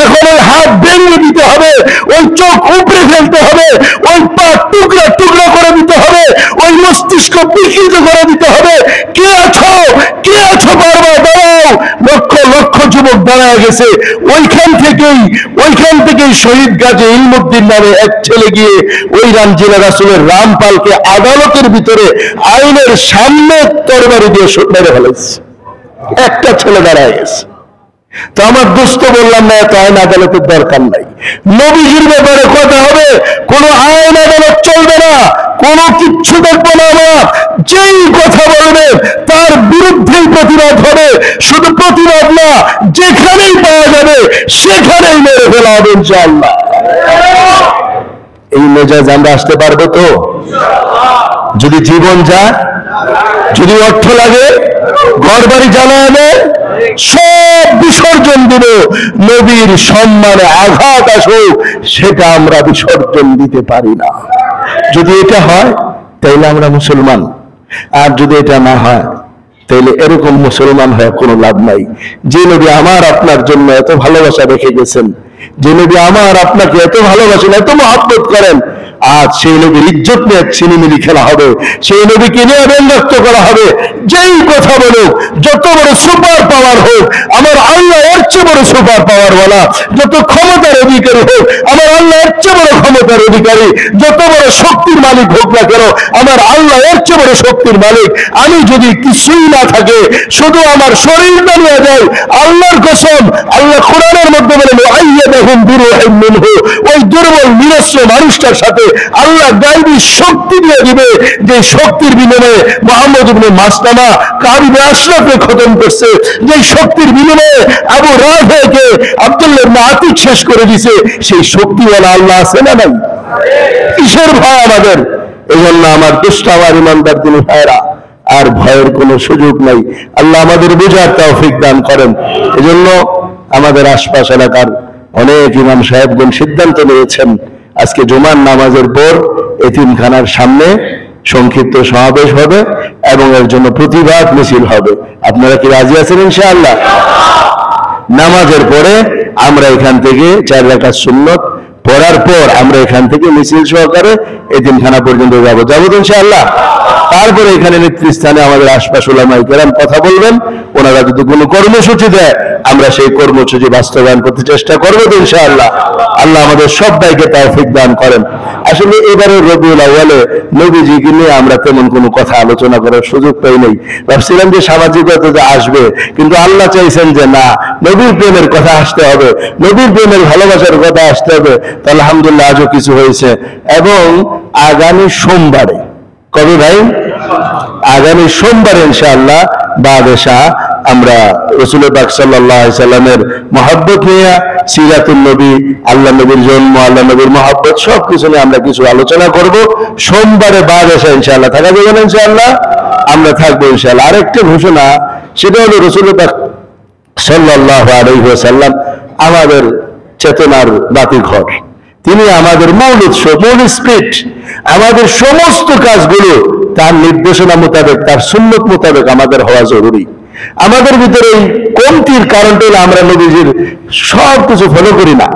এখন ওই হাত ভেঙে দিতে হবে, ওই চোখ উপড়ে ফেলতে হবে, ওই পা টুকরা টুকরা করে দিতে হবে, ওই মস্তিষ্ক বিকৃত করে দিতে হবে। কে আছো, কে আছো, বারবার দাঁড়াও। লক্ষ লক্ষ যুবক দাঁড়ায় গেছে, ওইখান থেকেই শহীদ গাজী ইলমুদ্দিন নামে এক ছেলে গিয়ে ওই রামজিলা রাসূলের রামপালকে আদালতের ভিতরে আইনের সামনে তরবারি দিয়ে মেরে ফেলেছে। একটা ছেলে দাঁড়ায় গেছে। তো আমার দোস্ত বললাম না, এত আইন আদালতের দরকার নাই, নবীজির ব্যাপারে কথা হবে, কোন আইন আদালত চলবে না, কোনো কিচ্ছু দেখবো না আমরা, যেই কথা বলবে তার বিরুদ্ধেই প্রতিবাদ হবে, শুধু প্রতিবাদ না, যেখানেই পাওয়া যাবে সেখানেই মেরে ফেলা হবে ইনশাআল্লাহ। এই মেজাজ আমরা আসতে পারবো তো? যদি জীবন যায়, যদি অর্থ লাগে, ঘর বাড়ি জ্বালানো, সব বিসর্জন দিব, নবীর সম্মানে আঘাত আসুক সেটা আমরা বিসর্জন দিতে পারি না। যদি এটা হয় তাইলে আমরা মুসলমান, আর যদি এটা না হয় তাইলে এরকম মুসলমান হয়ে কোনো লাভ নাই। যে নবী আমার আপনার জন্য এত ভালোবাসা রেখে গেছেন, যে নবী আমার আপনাকে এত ভালোবাসেন, এত মহব্বত করেন, আজ সেই নবীর ইজ্জত নিয়ে ছিনিমিনি খেলা হবে, সেই নবীকে নিয়ে ব্যঙ্গাত্ম করা হবে। যেই কথা বলুক, যত বড় সুপার পাওয়ার হোক, আমার আল্লাহ এর চেয়ে বড় সুপার পাওয়ার বলা, যত ক্ষমতার অধিকারী হোক, আমার আল্লাহ এর চেয়ে বড় ক্ষমতার অধিকারী, যত বড় শক্তির মালিক হোক না কেন, আমার আল্লাহ এর চেয়ে বড় শক্তির মালিক। আমি যদি কিছুই না থাকে, শুধু আমার শরীরটা নিয়ে যায়, আল্লাহর কসম, আল্লাহ কোরআনের মধ্যে বলেন আইয়াদাহুম বিরুহিম মিনহু, ওই দুর্বল নিরস্ত্র মানুষটার সাথে আল্লাহ গায়বী শক্তি দিয়ে দিবে, যে শক্তির বিনিময়ে মুহাম্মদ ইবনে মাসলামা কারিবে আশরাফকে খতম করছে, যে শক্তির বিনিময়ে আবু রাফেকে আব্দুল্লাহ ইবনে আতিক শেষ করে দিয়েছে, সেই শক্তিওয়ালা আল্লাহ আছে না নাই? কিসের ভয় আমাদের? এই জন্য আমার দুষ্ট আমার ইমানদার দিনী ভাইরা, আর ভয়ের কোনো সুযোগ নাই। আল্লাহ আমাদের বোঝার তৌফিক দান করেন। এজন্য আমাদের আশপাশ এলাকার অনেক ইমাম সাহেবগণ সিদ্ধান্ত নিয়েছেন, আজকে জুমার নামাজের পর এতিমখানার সামনে সংক্ষিপ্ত সমাবেশ হবে এবং এর জন্য প্রতিবাদ মিছিল হবে। আপনারা কি রাজি আছেন ইনশাআল্লাহ? নামাজের পরে আমরা এখান থেকে 4 রাকাত সুন্নত পড়ার পর আমরা এখান থেকে মিছিল সহকারে এতিমখানা পর্যন্ত যাবো তো ইনশাআল্লাহ। তারপরে এখানে নেতৃস্থানে আমাদের আশপাশ উলামায়ে কেরাম কথা বলবেন, ওনারা যদি কোনো কর্মসূচি দেয় আমরা সেই কর্মসূচি বাস্তবায়ন করতে চেষ্টা করবো তো ইনশাআল্লাহ। আল্লাহ আমাদের সবাইকে তৌফিক দান করেন। আসলে এবারে রবিউল আউয়ালে নবীজিকে নিয়ে আমরা তেমন কোনো কথা আলোচনা করার সুযোগ পাই নাই। ভাবছিলাম যে সামাজিকতা আসবে, কিন্তু আল্লাহ চাইছেন যে না, নবীর প্রেমের কথা আসতে হবে, নবীর প্রেমের ভালোবাসার কথা আসতে হবে। তো আলহামদুলিল্লাহ আজও কিছু হয়েছে। এবং আগামী সোমবারে, কবে ভাই? আগামী সোমবারে ইনশাআল্লাহ বাদেশা আমরা রাসূল পাক সাল্লাল্লাহু আলাইহি সাল্লামের মহব্বত নিয়ে, সিরাতুন নবী, আল্লাহ নবীর জন্ম, আল্লাহ নবীর মহব্বত সবকিছু নিয়ে আমরা কিছু আলোচনা করব। সোমবারে বাদেশা ইনশাআল্লাহ থাকা যাবে না? ইনশাআল্লাহ আমরা থাকবো ইনশাআল্লাহ। আরেকটা ঘোষণা, সেটা হলো রাসূল পাক সাল্লাল্লাহু আলাইহি ওয়াসাল্লাম আমাদের চেতনার বাতিঘর, তিনি আমাদের মূল উৎস, মূল স্পিরিট। আমাদের সমস্ত কাজগুলো তার নির্দেশনা মোতাবেক, তার সুন্নত মোতাবেক আমাদের হওয়া জরুরি। আমাদের ভিতরে এই কমতির কারণটা হলো আমরা নবীজির সব কিছু ফলো করি না।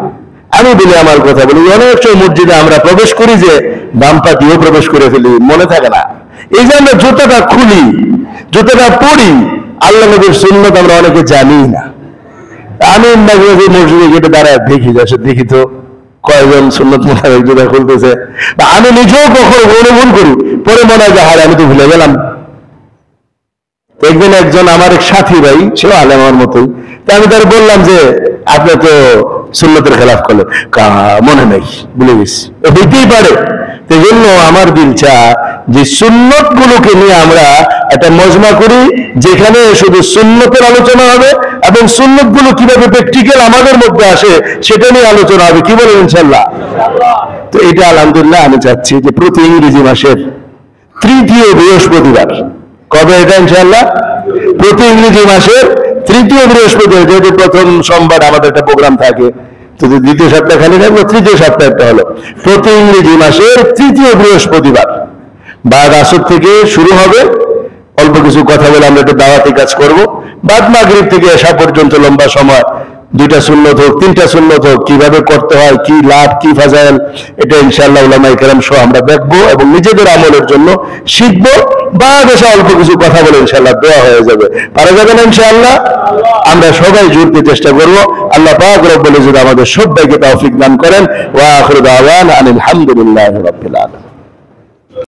আমি বলি, আমার কথা বলি, অনেক সময় মসজিদে আমরা প্রবেশ করি যে বাম পা দিয়েও প্রবেশ করে ফেলি, মনে থাকে না। এই যে আমরা জুতাটা খুলি, জুতাটা পরি, আল্লাহ নবীর সুন্নত আমরা অনেকে জানি না। আমি মসজিদে গেটে দাঁড়ায় দেখি তো কয়েকজন সুন্নত মোতাবেক জুতা খুলতেছে, বা আমি নিজেও কখনো অনুভব করি, পরে মনে হয় যে হারে আমি তো ভুলে গেলাম। একদিন একজন আমার এক সাথী ভাই, সেও আলেম আমার মতোই, তা আমি তার বললাম যে আপনি তো সুন্নতের খেলাফ করলেন। মনে নেই, ভুলে গেছি। হইতেই পারে। সেই জন্য আমার দিল চায় যে সুন্নত গুলোকে নিয়ে আমরা একটা মজমা করি, যেখানে শুধু সুন্নতের আলোচনা হবে এবং সুন্নত গুলো কিভাবে প্র্যাকটিক্যাল আমাদের মধ্যে আসে সেটা নিয়ে আলোচনা হবে। কি বলেন ইনশাআল্লাহ? তো এটা আলহামদুলিল্লাহ আমি চাচ্ছি যে প্রতি ইংরেজি মাসের 3য় বৃহস্পতিবার, কবে এটা ইনশাআল্লাহ? প্রতি ইংরেজি মাসের 3য় বৃহস্পতিবার, যেহেতু প্রথম সোমবার আমাদের একটা প্রোগ্রাম থাকে, তো দ্বিতীয় সপ্তাহ খালি থাকলো, 3য় সপ্তাহ একটা হলো, প্রতি ইংরেজি মাসের 3য় বৃহস্পতিবার বাদ আসর থেকে শুরু হবে। অল্প কিছু কথা বলে আমরা একটু দাওয়াতি কাজ করব। বাদ মাগরিব থেকে এশা পর্যন্ত লম্বা সময় দুইটা সুন্নত হোক, তিনটা সুন্নত হোক, কিভাবে করতে হয়, কি লাভ, কি ফাজাইল, এটা ইনশাআল্লাহ উলামায়ে কেরাম সহ আমরা দেখবো এবং নিজেদের আমলের জন্য শিখবো। বা দেশে অল্প কিছু কথা বলে ইনশাআল্লাহ দোয়া হয়ে যাবে, পারা যাবে না ইনশাআল্লাহ? আমরা সবাই জোরতে চেষ্টা করবো। আল্লাহ পাক রব্বুল ইজ্জত আমাদের সবাইকে তৌফিক দান করেন। ওয়া আখিরু দাওয়ানা আনিল হামদুলিল্লাহি রাব্বিল আলামিন।